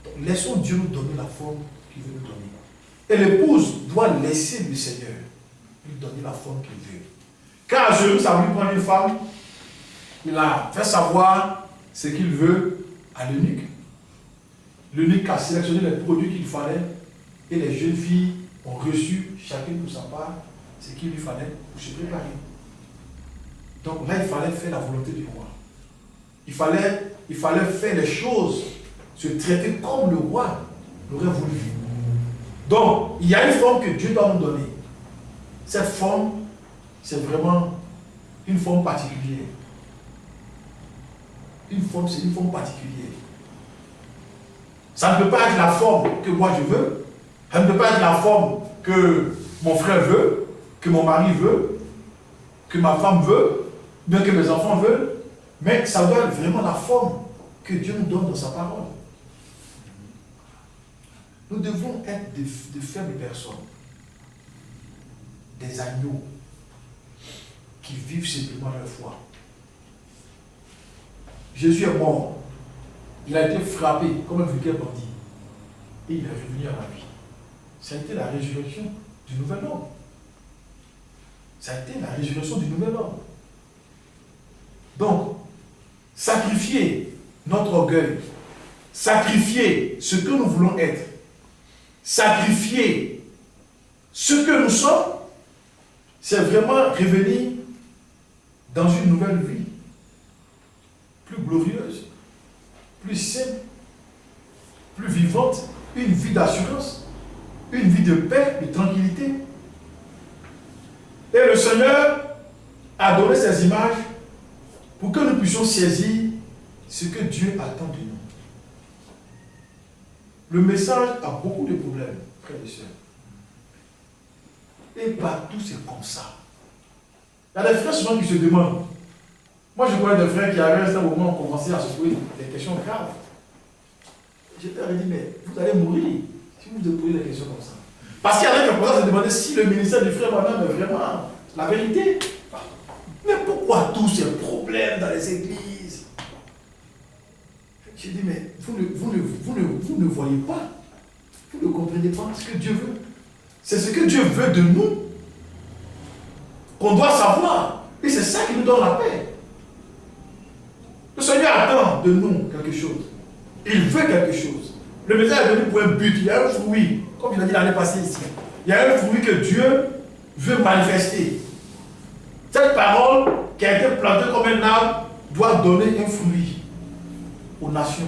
Donc, laissons Dieu nous donner la forme qu'il veut nous donner. Et l'épouse doit laisser le Seigneur lui donner la forme qu'il veut. Quand Jésus a voulu prendre une femme, il a fait savoir ce qu'il veut à l'eunuque. L'eunuque a sélectionné les produits qu'il fallait et les jeunes filles ont reçu, chacune pour sa part, ce qu'il lui fallait pour se préparer. Donc là, il fallait faire la volonté du roi. il fallait faire les choses, se traiter comme le roi l'aurait voulu. Donc, il y a une forme que Dieu doit nous donner. Cette forme, c'est vraiment une forme particulière. C'est une forme particulière. Ça ne peut pas être la forme que moi je veux. Ça ne peut pas être la forme que mon frère veut, que mon mari veut, que ma femme veut, bien que mes enfants veulent. Mais ça doit être vraiment la forme que Dieu nous donne dans sa parole. Nous devons être de faibles personnes, des agneaux qui vivent simplement leur foi. Jésus est mort. Il a été frappé comme un vulgaire bandit. Et il est revenu à la vie. Ça a été la résurrection du nouvel homme. Ça a été la résurrection du nouvel homme. Donc, sacrifier notre orgueil, sacrifier ce que nous voulons être, sacrifier ce que nous sommes, c'est vraiment revenir dans une nouvelle vie, plus glorieuse, plus simple, plus vivante, une vie d'assurance, une vie de paix, de tranquillité. Et le Seigneur a donné ces images pour que nous puissions saisir ce que Dieu attend de nous. Le message a beaucoup de problèmes, frères et sœurs. Et partout, c'est comme ça. Il y a des frères souvent qui se demandent. Moi, je connais des frères qui arrivent à un moment ont commencé à se poser des questions graves. Je leur ai dit, mais vous allez mourir si vous vous posez des questions comme ça. Parce qu'il y en a qui ont commencé à se demander si le ministère du frère Branham est vraiment la vérité. Mais pourquoi tous ces problèmes dans les églises? J'ai dit, mais vous ne voyez pas, vous ne comprenez pas ce que Dieu veut. C'est ce que Dieu veut de nous qu'on doit savoir. Et c'est ça qui nous donne la paix. Le Seigneur attend de nous quelque chose. Il veut quelque chose. Le message est venu pour un but. Il y a un fruit, comme il a dit l'année passée ici. Il y a un fruit que Dieu veut manifester. Cette parole qui a été plantée comme un arbre doit donner un fruit aux nations,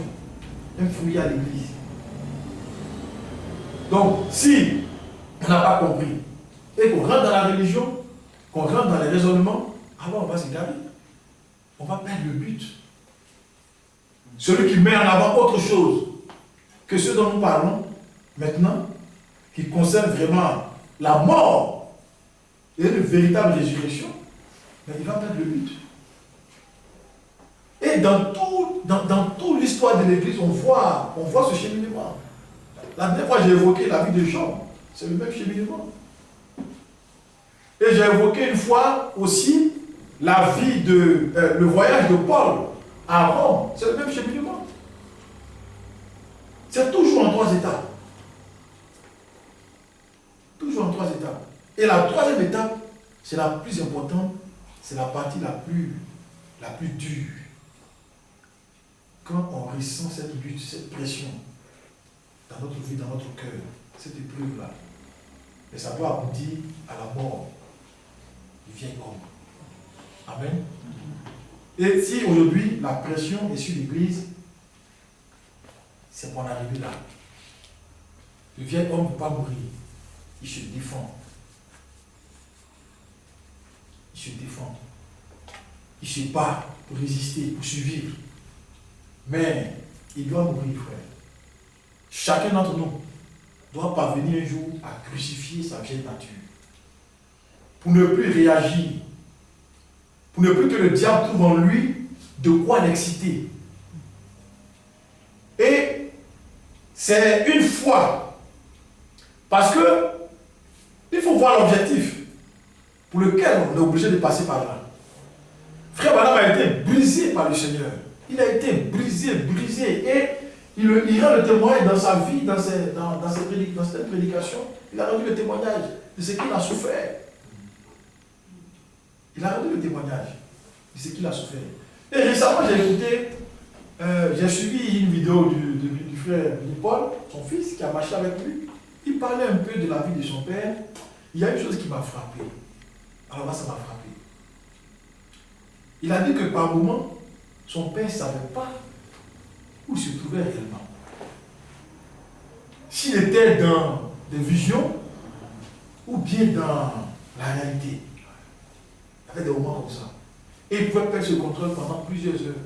un fruit à l'Église. Donc, si on n'a pas compris et qu'on rentre dans la religion, qu'on rentre dans les raisonnements, alors on va s'égarer. On va perdre le but. Celui qui met en avant autre chose que ce dont nous parlons maintenant, qui concerne vraiment la mort et une véritable résurrection, mais il va perdre le but. Et dans toute l'histoire de l'Église, on voit ce cheminement. La dernière fois, j'ai évoqué la vie de Jean. C'est le même cheminement. Et j'ai évoqué une fois aussi la vie le voyage de Paul à Rome. C'est le même cheminement. C'est toujours en 3 étapes. Toujours en 3 étapes. Et la 3e étape, c'est la plus importante, c'est la partie la plus dure. Quand on ressent cette lutte, cette pression dans notre vie, dans notre cœur, cette épreuve-là, et ça doit aboutir à la mort. Il vient comme. Amen. Et si aujourd'hui la pression est sur l'Église, c'est pour en arriver là. Le vieil homme ne peut pas mourir. Il se défend. Il se défend. Il se bat pour résister, pour survivre. Mais il doit mourir, frère. Chacun d'entre nous doit parvenir un jour à crucifier sa vieille nature. Pour ne plus réagir. Pour ne plus que le diable trouve en lui de quoi l'exciter. Et c'est une foi. Parce que il faut voir l'objectif pour lequel on est obligé de passer par là. Frère Branham a été brisé par le Seigneur. Il a été brisé. Et il rend le témoignage dans sa vie, dans cette prédication. Il a rendu le témoignage de ce qu'il a souffert. Il a rendu le témoignage de ce qu'il a souffert. Et récemment, j'ai suivi une vidéo du frère Paul, son fils, qui a marché avec lui. Il parlait un peu de la vie de son père. Il y a une chose qui m'a frappé. Alors là, ça m'a frappé. Il a dit que par moment, son père ne savait pas où il se trouvait réellement. S'il était dans des visions ou bien dans la réalité. Il y avait des moments comme ça. Et il pouvait perdre ce contrôle pendant plusieurs heures.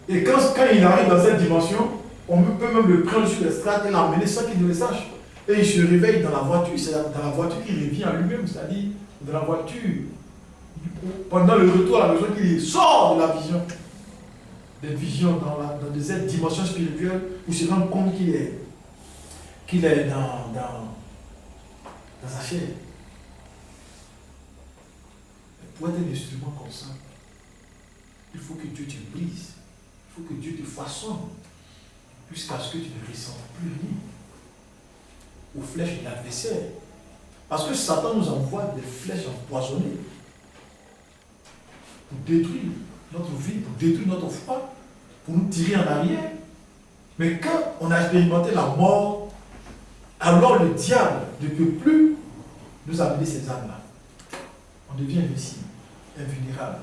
Et quand il arrive dans cette dimension, on peut même le prendre sur les strates et l'emmener sans qu'il ne le sache. Et il se réveille dans la voiture. C'est dans la voiture qu'il revient à lui-même, c'est-à-dire dans la voiture. Pendant le retour à la maison, qu'il sort de la vision. Des visions dans cette dimension spirituelle où il se rend compte qu'il est dans sa chair. Pour être un instrument comme ça, il faut que Dieu te brise. Il faut que Dieu te façonne jusqu'à ce que tu ne ressentes plus rien aux flèches de l'adversaire. Parce que Satan nous envoie des flèches empoisonnées pour détruire notre vie, pour détruire notre foi, pour nous tirer en arrière. Mais quand on a expérimenté la mort, alors le diable ne peut plus nous amener ces armes-là. On devient invincible, invulnérable.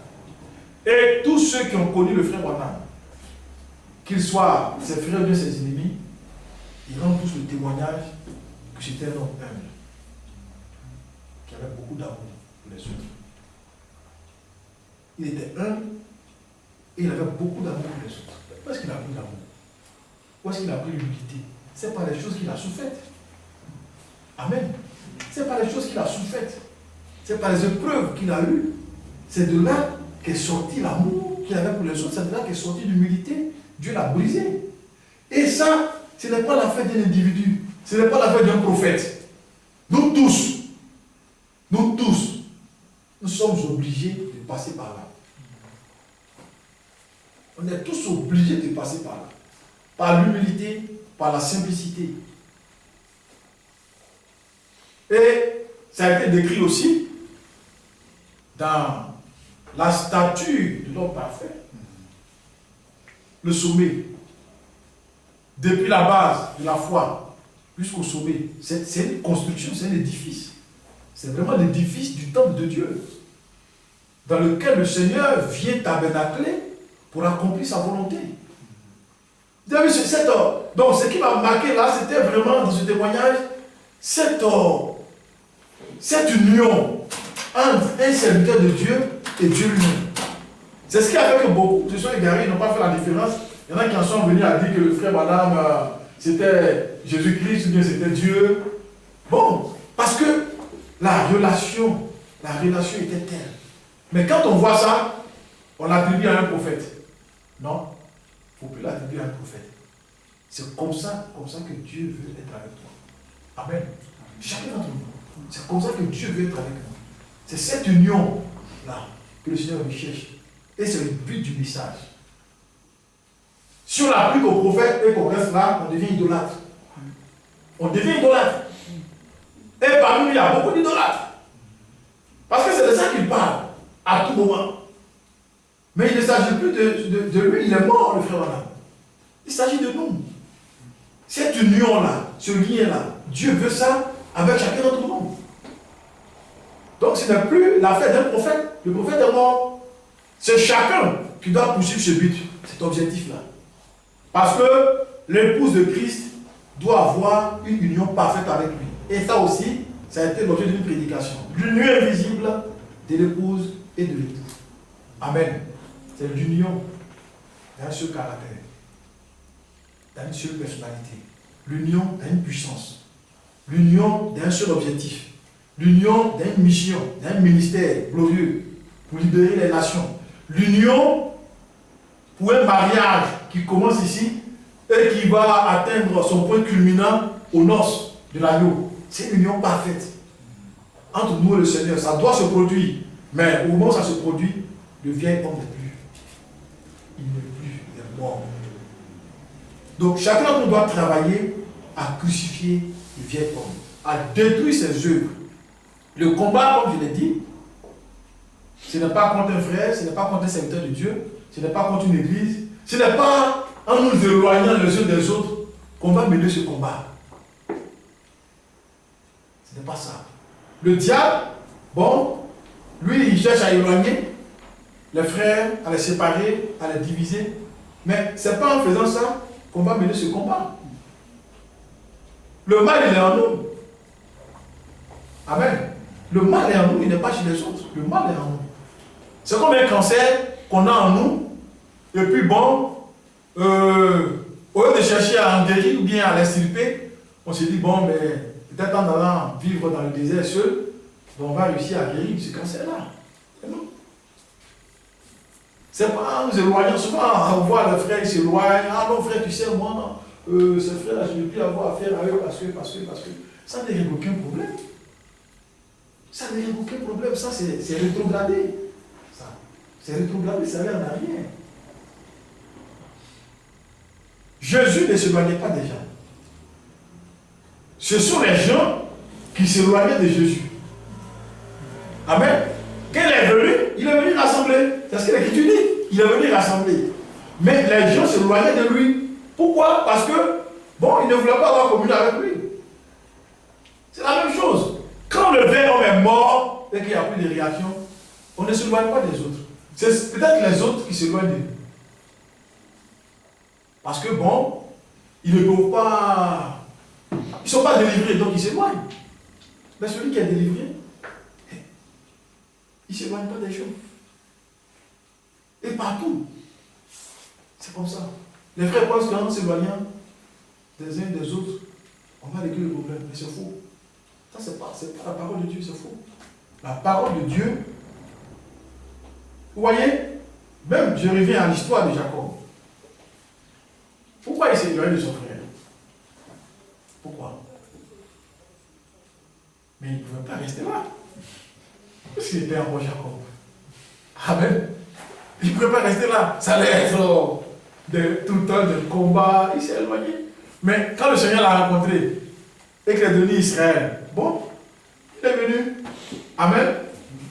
Et tous ceux qui ont connu le frère Branham, qu'ils soient ses frères ou bien ses ennemis, ils rendent tous le témoignage que c'était un homme humble, qui avait beaucoup d'amour pour les autres. Il était humble et il avait beaucoup d'amour pour les autres. Où est-ce qu'il a pris l'amour? Où est-ce qu'il a pris l'humilité? Ce n'est pas les choses qu'il a souffaites. Amen. Ce n'est pas les choses qu'il a souffaites. Ce n'est pas les épreuves qu'il a eues. C'est de là qu'est sorti l'amour qu'il avait pour les autres. C'est de là qu'est sorti l'humilité. Dieu l'a brisé. Et ça, ce n'est pas l'affaire d'un individu. Ce n'est pas l'affaire d'un prophète. Nous tous, nous sommes obligés de passer par là. On est tous obligés de passer par là. Par l'humilité, par la simplicité. Et ça a été décrit aussi dans la statue de l'homme parfait. Le sommet. Depuis la base de la foi jusqu'au sommet. C'est une construction, c'est un édifice. C'est vraiment l'édifice du temple de Dieu. Dans lequel le Seigneur vient tabernacler pour accomplir sa volonté. Vous avez vu cet or. Donc ce qui m'a marqué là, c'était vraiment dans ce témoignage, cette union entre un serviteur de Dieu et Dieu lui-même. C'est ce qui a fait que beaucoup se sont égarés, ils n'ont pas fait la différence. Il y en a qui en sont venus à dire que le frère Madame, c'était Jésus-Christ ou bien c'était Dieu. Bon, parce que la relation était telle. Mais quand on voit ça, on l'attribue à un prophète. Non, il ne faut plus l'attribuer à un prophète. C'est comme ça que Dieu veut être avec toi. Amen. Chacun d'entre nous. C'est comme ça que Dieu veut être avec nous. C'est cette union-là que le Seigneur recherche. Et c'est le but du message. Si on l'applique au prophète et qu'on reste là, on devient idolâtre. On devient idolâtre. Et parmi nous, il y a beaucoup d'idolâtres. Parce que c'est de ça qu'il parle à tout moment. Mais il ne s'agit plus de lui, il est mort, le frère Branham. Il s'agit de nous. Cette union-là, ce lien-là, Dieu veut ça avec chacun d'entre nous. Donc ce n'est plus l'affaire d'un prophète. Le prophète est mort. C'est chacun qui doit poursuivre ce but, cet objectif-là. Parce que l'épouse de Christ doit avoir une union parfaite avec lui. Et ça aussi, ça a été l'objet d'une prédication. L'union invisible de l'épouse et de l'époux. Amen. C'est l'union d'un seul caractère, d'une seule personnalité, l'union d'une puissance, l'union d'un seul objectif, l'union d'une mission, d'un ministère glorieux pour libérer les nations, l'union pour un mariage qui commence ici et qui va atteindre son point culminant aux noces de l'agneau. C'est une union parfaite entre nous et le Seigneur. Ça doit se produire, mais au moment où ça se produit, le vieil homme n'est plus. Il n'est plus, il est mort. Donc chacun d'entre nous doit travailler à crucifier le vieil homme, à détruire ses œuvres. Le combat, comme je l'ai dit, ce n'est pas contre un frère, ce n'est pas contre un serviteur de Dieu, ce n'est pas contre une église, ce n'est pas en nous éloignant les uns des autres qu'on va mener ce combat. Ce n'est pas ça. Le diable, bon, lui, il cherche à éloigner les frères, à les séparer, à les diviser. Mais ce n'est pas en faisant ça qu'on va mener ce combat. Le mal, il est en nous. Amen. Le mal est en nous, il n'est pas chez les autres. Le mal est en nous. C'est comme un cancer qu'on a en nous. Et puis bon, au lieu de chercher à en guérir ou bien à l'extirper, on se dit, bon, mais peut-être en allant vivre dans le désert seul, on va réussir à guérir ce cancer-là. Non. C'est pas en nous éloignant. Souvent, on voit le frère, il s'éloigne. Ah non, frère, tu sais, moi, ce frère-là, je ne veux plus avoir affaire à eux parce que. Ça ne règle aucun problème. Ça ne règle aucun problème. Ça, c'est rétrogradé. Ça, c'est rétrogradé, ça n'en a rien. Jésus ne s'éloignait pas des gens. Ce sont les gens qui s'éloignaient de Jésus. Amen. Quand il est venu rassembler. C'est ce que l'Écriture dit. Il est venu rassembler. Mais les gens s'éloignaient de lui. Pourquoi? Parce que, bon, ils ne voulaient pas avoir communion avec lui. C'est la même chose. Quand le vrai homme est mort et qu'il n'y a plus de réaction, on ne s'éloigne pas des autres. C'est peut-être les autres qui s'éloignent de nous. Parce que, bon, ils ne peuvent pas. Ils ne sont pas délivrés, donc ils s'éloignent. Mais celui qui est délivré, il ne s'éloigne pas des gens. Et partout. C'est comme ça. Les frères pensent qu'en s'éloignant des uns des autres, on va régler le problème. Mais c'est faux. Ça, c'est pas la parole de Dieu, c'est faux. La parole de Dieu, vous voyez, même je reviens à l'histoire de Jacob. Pourquoi il s'est éloigné de son frère? Pourquoi? Mais il ne pouvait pas rester là. Parce qu'il était un roi Jacob. Amen. Il ne pouvait pas rester là. Ça allait être tout le temps de combat. Il s'est éloigné. Mais quand le Seigneur l'a rencontré et qu'il est devenu Israël, bon, il est venu. Amen.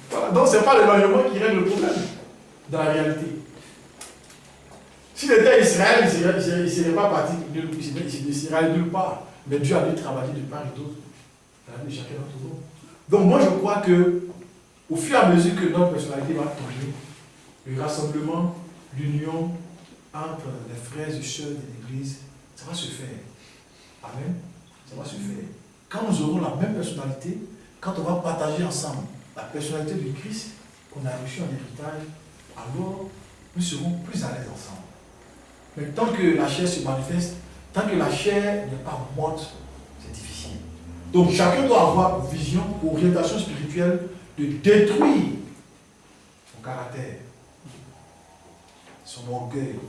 Voilà. Donc ce n'est pas l'éloignement qui règle le problème dans la réalité. S'il était Israël, il ne serait pas parti d'Israël nulle part. Mais Dieu a dû travailler de part et d'autre. Il a dû chacun d'entre nous. Donc moi je crois que au fur et à mesure que notre personnalité va tourner, le rassemblement, l'union entre les frères et sœurs de l'Église, ça va se faire. Amen. Ça va se faire. Quand nous aurons la même personnalité, quand on va partager ensemble la personnalité du Christ qu'on a reçu en héritage, alors nous serons plus à l'aise ensemble. Mais tant que la chair se manifeste, tant que la chair n'est pas morte, c'est difficile. Donc chacun doit avoir vision, orientation spirituelle de détruire son caractère, son orgueil,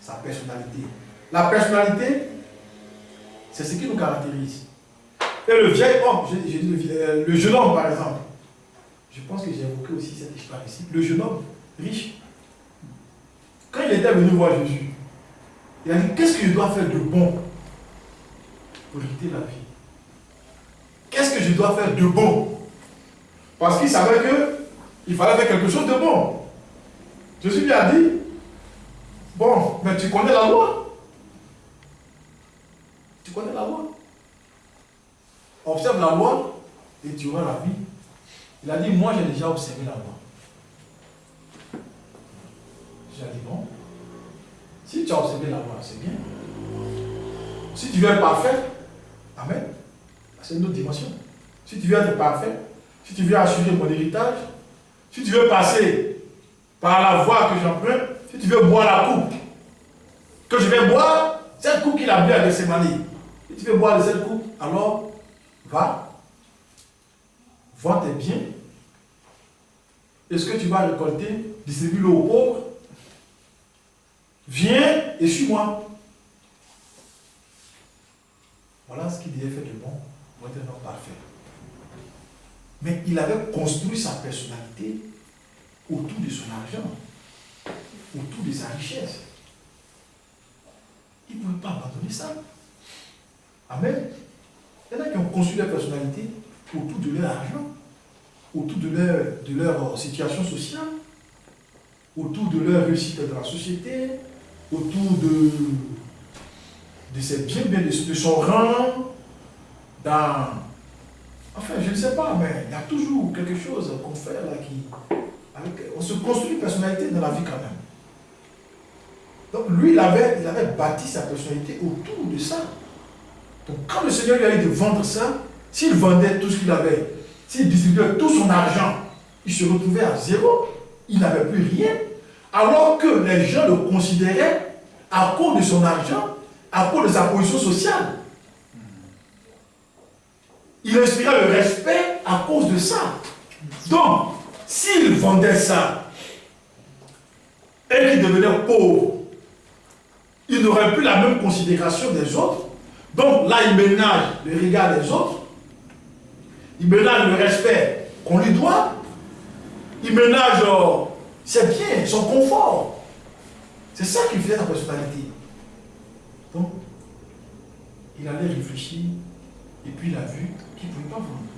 sa personnalité. La personnalité, c'est ce qui nous caractérise. Et le vieil homme, le jeune homme par exemple, je pense que j'ai évoqué aussi cette histoire ici, le jeune homme riche, quand il était venu voir Jésus, il a dit, qu'est-ce que je dois faire de bon pour quitter la vie? Qu'est-ce que je dois faire de bon? Parce qu'il savait qu'il fallait faire quelque chose de bon. Jésus lui a dit, bon, mais tu connais la loi. Tu connais la loi. Observe la loi et tu auras la vie. Il a dit, moi j'ai déjà observé la loi. J'ai dit, bon, si tu as observé la loi, c'est bien. Si tu veux être parfait, amen, c'est une autre dimension. Si tu veux être parfait, si tu veux assurer mon héritage, si tu veux passer par la voie que j'emprunte, si tu veux boire la coupe que je vais boire, cette coupe qu'il a bu à Gethsémani, si tu veux boire de cette coupe, alors va, vends tes biens, et ce que tu vas récolter, distribue-le aux pauvres, viens et suis-moi. Voilà ce qu'il devait faire de bon pour être un homme parfait. Mais il avait construit sa personnalité autour de son argent, autour de sa richesse. Il ne pouvait pas abandonner ça. Amen. Il y en a qui ont construit leur personnalité autour de leur argent, autour de leur situation sociale, autour de leur réussite dans la société, autour de ses biens, de son rang, enfin, je ne sais pas, mais il y a toujours quelque chose qu'on fait là on se construit une personnalité dans la vie quand même. Donc lui, il avait bâti sa personnalité autour de ça. Donc quand le Seigneur lui a dit de vendre ça, s'il vendait tout ce qu'il avait, s'il distribuait tout son argent, il se retrouvait à zéro. Il n'avait plus rien. Alors que les gens le considéraient à cause de son argent, à cause de sa position sociale. Il inspirait le respect à cause de ça. Donc, s'il vendait ça et qu'il devenait pauvre, il n'aurait plus la même considération des autres. Donc là, il ménage le regard des autres. Il ménage le respect qu'on lui doit. Il ménage ses biens, son confort. C'est ça qui fait sa personnalité. Donc, il allait réfléchir et puis il a vu qu'il ne pouvait pas vendre.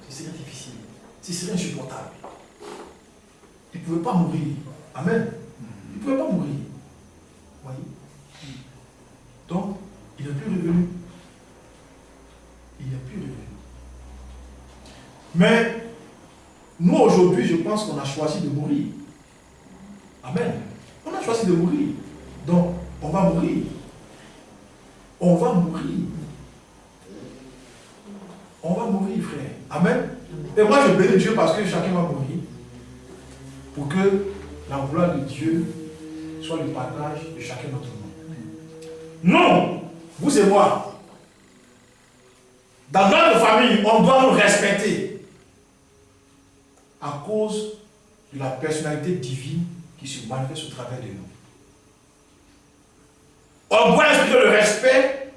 Ce serait difficile. Ce serait insupportable. Il ne pouvait pas mourir. Amen. Il ne pouvait pas mourir. Vous voyez? Donc, il n'est plus revenu. Il n'est plus revenu. Mais, nous aujourd'hui, je pense qu'on a choisi de mourir. Amen. On a choisi de mourir. Donc, on va mourir. On va mourir. On va mourir, frère. Amen. Et moi, je bénis Dieu parce que chacun va mourir. Pour que la gloire de Dieu soit le partage de chacun d'entre nous. Non, vous et moi, dans notre famille, on doit nous respecter à cause de la personnalité divine qui se manifeste au travers de nous. On doit inspirer le respect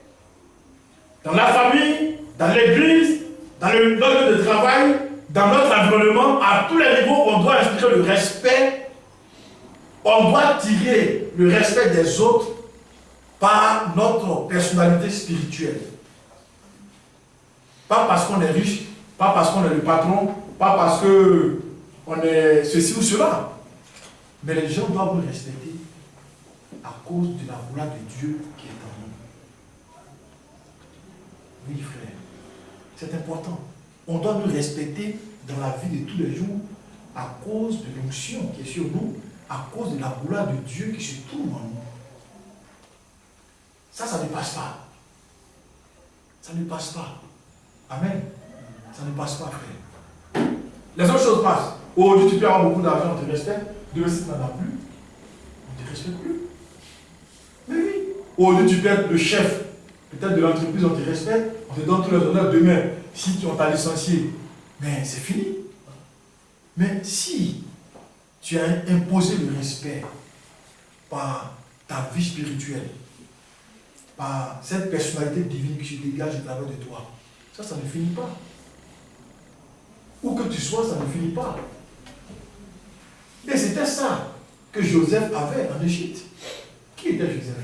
dans la famille, dans l'église, dans le lieu de travail, dans notre environnement, à tous les niveaux, on doit inspirer le respect. On doit tirer le respect des autres par notre personnalité spirituelle. Pas parce qu'on est riche, pas parce qu'on est le patron, pas parce qu'on est ceci ou cela. Mais les gens doivent nous respecter à cause de la gloire de Dieu qui est en nous. Oui, frère, c'est important. On doit nous respecter dans la vie de tous les jours à cause de l'onction qui est sur nous, à cause de la gloire de Dieu qui se trouve en nous. Ça ne passe pas. Ça ne passe pas. Amen. Ça ne passe pas, frère. Les autres choses passent. Aujourd'hui, tu peux avoir beaucoup d'argent, on te respecte. Demain, si tu n'en as plus, on ne te respecte plus. Mais oui. Aujourd'hui, tu peux être le chef, peut-être de l'entreprise, on te respecte, on te donne tous les honneurs. Demain, si on t'a licencié, mais c'est fini. Mais si tu as imposé le respect par ta vie spirituelle, par cette personnalité divine qui se dégage au travers de toi, ça ne finit pas. Où que tu sois, ça ne finit pas. Et c'était ça que Joseph avait en Égypte. Qui était Joseph?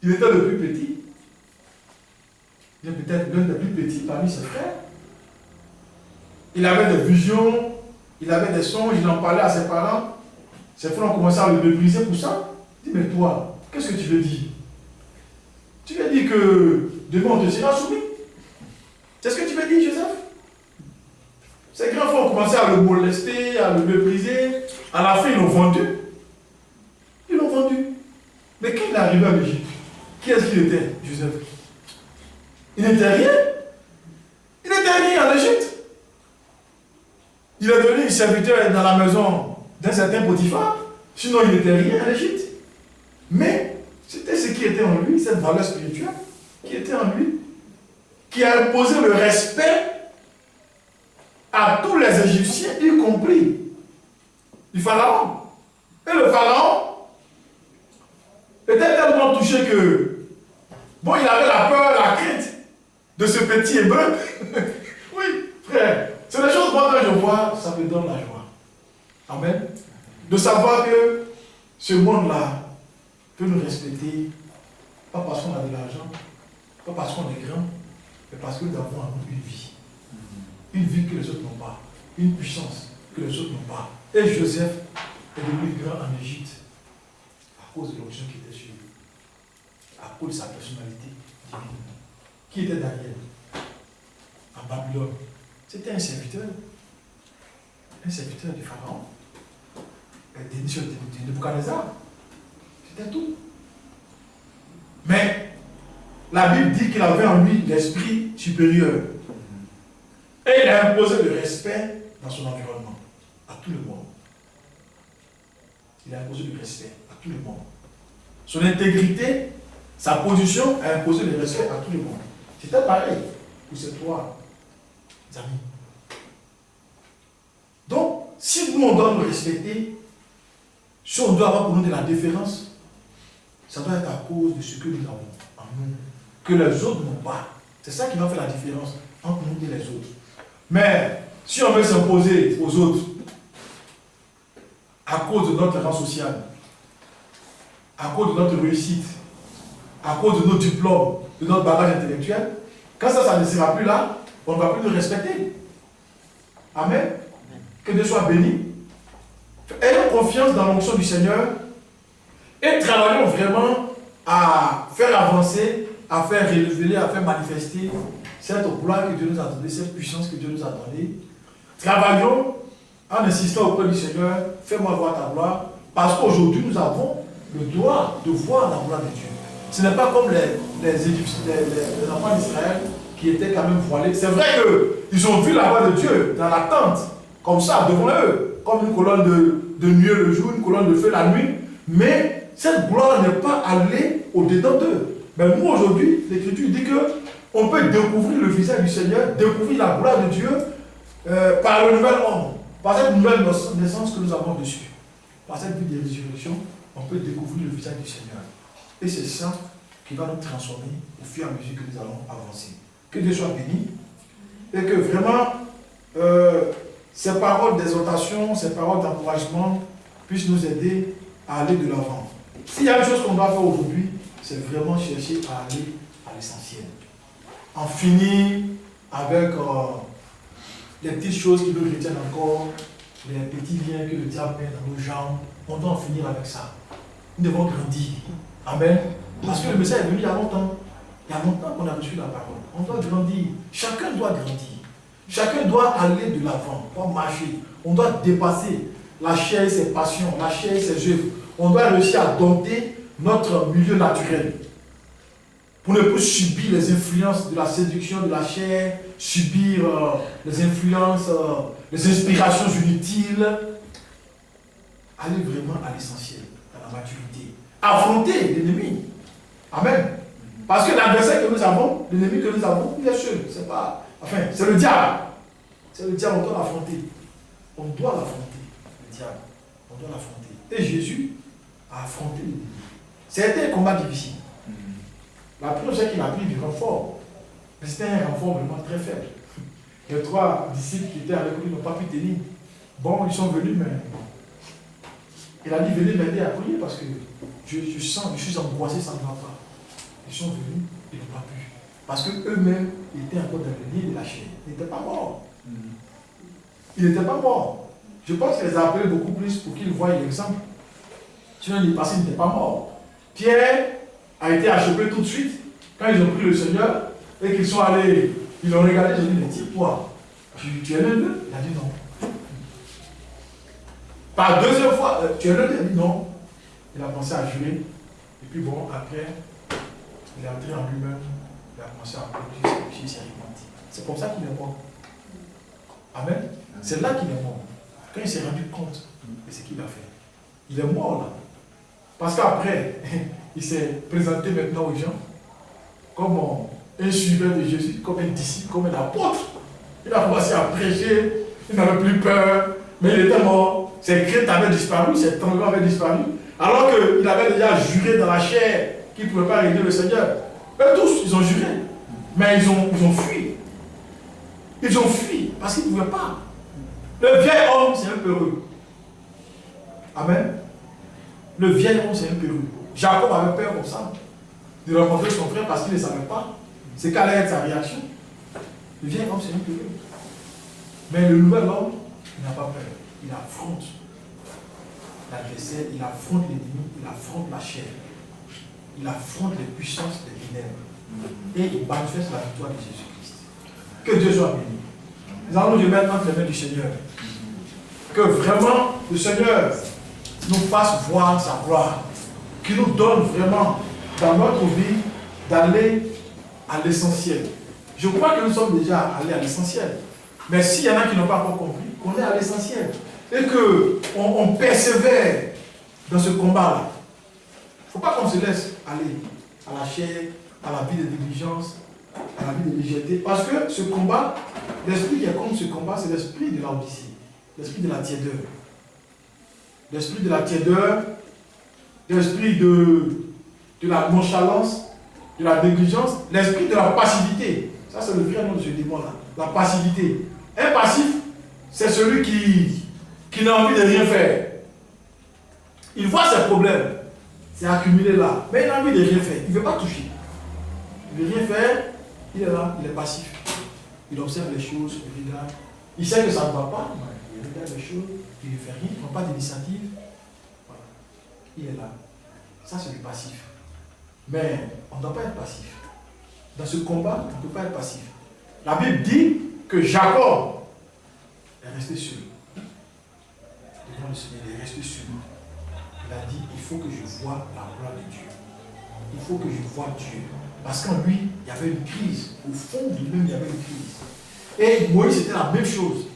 Il était le plus petit. Il est peut-être l'un des plus petits parmi ses frères. Il avait des visions, il avait des songes, il en parlait à ses parents. Ses frères ont commencé à le mépriser pour ça. Il dit, mais toi, qu'est-ce que tu veux dire? Tu veux dire que demain on te sera soumis? C'est ce que tu veux dire, Joseph? Ces grands frères ont commencé à le molester, à le mépriser. À la fin, ils l'ont vendu. Ils l'ont vendu. Mais quand il est arrivé en Égypte, qui est-ce qu'il était, Joseph? Il n'était rien. Il n'était rien en Égypte. Il est devenu serviteur dans la maison d'un certain Potiphar. Sinon, il n'était rien en Égypte. Mais c'était ce qui était en lui, cette valeur spirituelle qui était en lui, qui a imposé le respect à tous les Égyptiens, y compris du Pharaon. Et le Pharaon était tellement touché que, bon, il avait la peur, la crainte de ce petit hébreu. Oui, frère, c'est des choses, moi, quand je vois, ça me donne la joie. Amen. De savoir que ce monde-là peut nous respecter, pas parce qu'on a de l'argent, pas parce qu'on est grand, mais parce que nous avons en nous une vie. Une vie que les autres n'ont pas. Une puissance que les autres n'ont pas. Et Joseph est devenu grand en Égypte à cause de l'onction qui était sur lui. À cause de sa personnalité divine. Qui était Daniel? À Babylone. C'était un serviteur. un serviteur du Pharaon, de Nebuchadnezzar. C'était tout. Mais la Bible dit qu'il avait en lui l'esprit supérieur. Et il a imposé le respect dans son environnement, à tout le monde. Il a imposé le respect à tout le monde. Son intégrité, sa position a imposé le respect à tout le monde. C'était pareil pour ces trois amis. Donc, si nous on doit nous respecter, si on doit avoir pour nous de la déférence, ça doit être à cause de ce que nous avons en nous, que les autres n'ont pas. C'est ça qui va faire la différence entre nous et les autres. Mais si on veut s'imposer aux autres à cause de notre rang social, à cause de notre réussite, à cause de nos diplômes, de notre bagage intellectuel, quand ça ne sera plus là, on ne va plus nous respecter. Amen. Que Dieu soit béni. Ayons confiance dans l'onction du Seigneur et travaillons vraiment à faire avancer, à faire révéler, à faire manifester cette gloire que Dieu nous a donnée, cette puissance que Dieu nous a donnée. Travaillons en insistant auprès du Seigneur, fais-moi voir ta gloire, parce qu'aujourd'hui nous avons le droit de voir la gloire de Dieu. Ce n'est pas comme les enfants d'Israël qui étaient quand même voilés. C'est vrai qu'ils ont vu la gloire de Dieu dans la tente, comme ça, devant eux, comme une colonne de nuée le jour, une colonne de feu la nuit, mais cette gloire n'est pas allée au-dedans d'eux. Mais nous aujourd'hui, l'Écriture dit qu'on peut découvrir le visage du Seigneur, découvrir la gloire de Dieu par le nouvel homme, par cette nouvelle naissance que nous avons dessus. Par cette vie de résurrection, on peut découvrir le visage du Seigneur. Et c'est ça qui va nous transformer au fur et à mesure que nous allons avancer. Que Dieu soit béni et que vraiment ces paroles d'exhortation, ces paroles d'encouragement puissent nous aider à aller de l'avant. S'il y a une chose qu'on doit faire aujourd'hui, c'est vraiment chercher à aller à l'essentiel. En finir avec les petites choses qui nous retiennent encore, les petits liens que le diable met dans nos jambes. On doit en finir avec ça. Nous devons grandir. Amen. Parce que le message est venu il y a longtemps. Il y a longtemps qu'on a reçu la parole. On doit grandir. Chacun doit grandir. Chacun doit aller de l'avant, doit marcher. On doit dépasser la chair et ses passions, la chair et ses œuvres. On doit réussir à dompter notre milieu naturel. Pour ne plus subir les influences de la séduction de la chair, subir les influences, les inspirations inutiles. Aller vraiment à l'essentiel, à la maturité. Affronter l'ennemi. Amen. Parce que l'adversaire que nous avons, l'ennemi que nous avons, il est seul. C'est pas. Enfin, c'est le diable. C'est le diable, on doit l'affronter. On doit l'affronter, le diable. On doit l'affronter. Et Jésus a affronté l'ennemi. C'était un combat difficile. La première chose qu'il a pris du renfort. Mais c'était un renfort vraiment très faible. Les trois disciples qui étaient avec lui n'ont pas pu tenir. Bon, ils sont venus, mais bon. Il a dit, venez m'aider à prier parce que je sens, je suis angoissé, ça ne va pas. Ils sont venus, ils n'ont pas pu. Parce qu'eux-mêmes étaient encore dans le lit de la chair. Ils n'étaient pas morts. Ils n'étaient pas morts. Je pense qu'ils les a appelés beaucoup plus pour qu'ils voient l'exemple. Sinon, parce qu'ils n'étaient pas morts. Pierre a été achevé tout de suite quand ils ont pris le Seigneur et qu'ils sont allés, ils l'ont regardé, ils ont dit, mais dis-toi, tu es l'un d'eux? Il a dit non. Par deuxième fois, tu es l'un d'eux? Il a dit non. Il a pensé à jurer. Et puis bon, après, il est entré en lui-même. Il a commencé à produire ses péchés. C'est comme ça qu'il est mort. Amen. C'est là qu'il est mort. Quand il s'est rendu compte de ce qu'il a fait. Il est mort là. Parce qu'après, il s'est présenté maintenant aux gens comme un suiveur de Jésus, comme un disciple, comme un apôtre. Il a commencé à prêcher, il n'avait plus peur, mais il était mort. Ses craintes avaient disparu, ses tremblements avaient disparu, alors qu'il avait déjà juré dans la chair qu'il ne pouvait pas régner le Seigneur. Eux tous, ils ont juré, mais ils ont fui. Ils ont fui parce qu'ils ne pouvaient pas. Le vieil homme, c'est un peureux. Amen. Le vieil homme, c'est un peureux. Jacob avait peur comme ça de rencontrer son frère parce qu'il ne savait pas. C'est qu'allait être sa réaction. Le vieil homme, c'est un peureux. Mais le nouvel homme, il n'a pas peur. Il affronte l'adversaire, il affronte l'ennemi, il affronte la chair. Il affronte les puissances des ténèbres. Et il manifeste la victoire de Jésus-Christ. Que Dieu soit béni. Nous allons nous mettre entre les mains du Seigneur. que vraiment le Seigneur nous fasse voir sa gloire, qui nous donne vraiment dans notre vie d'aller à l'essentiel. Je crois que nous sommes déjà allés à l'essentiel. Mais s'il y en a qui n'ont pas encore compris, qu'on est à l'essentiel. Et qu'on persévère dans ce combat-là. Il ne faut pas qu'on se laisse aller à la chair, à la vie de négligence, à la vie de légèreté. Parce que ce combat, l'esprit qui est contre ce combat, c'est l'esprit de l'ambition, l'esprit de la tiédeur. L'esprit de la tiédeur, l'esprit de la nonchalance, de la négligence, l'esprit de la passivité. Ça, c'est le vrai nom de ce démon-là. La passivité. Un passif, c'est celui qui n'a envie de rien faire. Il voit ses problèmes. C'est accumulé là. Mais il a envie de rien faire. Il ne veut pas toucher. Il ne veut rien faire. Il est là, il est passif. Il observe les choses, il regarde. Il sait que ça ne va pas. Il regarde les choses, il ne fait rien, il ne prend pas d'initiative. Voilà. Il est là. Ça, c'est du passif. Mais on ne doit pas être passif. Dans ce combat, on ne peut pas être passif. La Bible dit que Jacob est resté seul. Devant le Seigneur, il est resté seul. Il a dit, il faut que je voie la gloire de Dieu. Il faut que je voie Dieu. Parce qu'en lui, il y avait une crise. Au fond de lui-même, il y avait une crise. Et Moïse, c'était la même chose.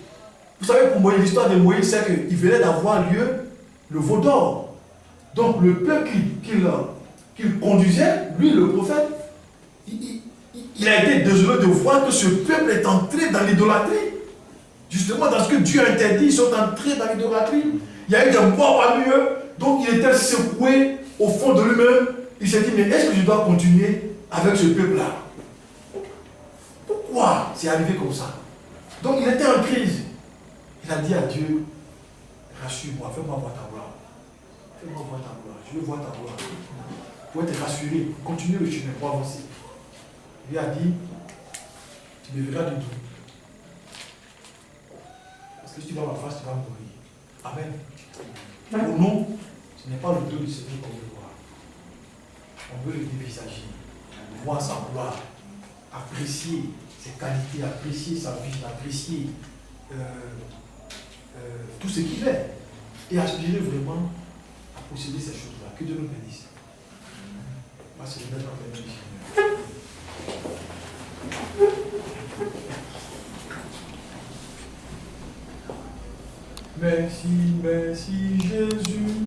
Vous savez, pour Moïse, l'histoire de Moïse, c'est qu'il venait d'avoir lieu le veau d'or. Donc, le peuple qu'il conduisait, lui, le prophète, il a été désolé de voir que ce peuple est entré dans l'idolâtrie. Justement, dans ce que Dieu a interdit, ils sont entrés dans l'idolâtrie. Il y a eu des morts parmi eux. Donc, il était secoué au fond de lui-même. Il s'est dit, mais est-ce que je dois continuer avec ce peuple-là? Pourquoi c'est arrivé comme ça? Donc, il était en crise. Il a dit à Dieu, rassure-moi, fais-moi voir ta gloire. Fais-moi voir ta gloire. Je veux voir ta gloire. Pour être rassuré, continue le chemin pour avancer. Il a dit, tu me verras de tout. Parce que si tu vois ma face, tu vas mourir. Amen. Pour nous, ce n'est pas le dos du Seigneur qu'on veut voir. On veut le dévisager, voir sa gloire, apprécier ses qualités, apprécier sa vie, apprécier tout ce qu'il est. Et aspirer vraiment à posséder ces choses-là. Que Dieu nous bénisse. On va se mettre en train du Seigneur. Merci, merci Jésus.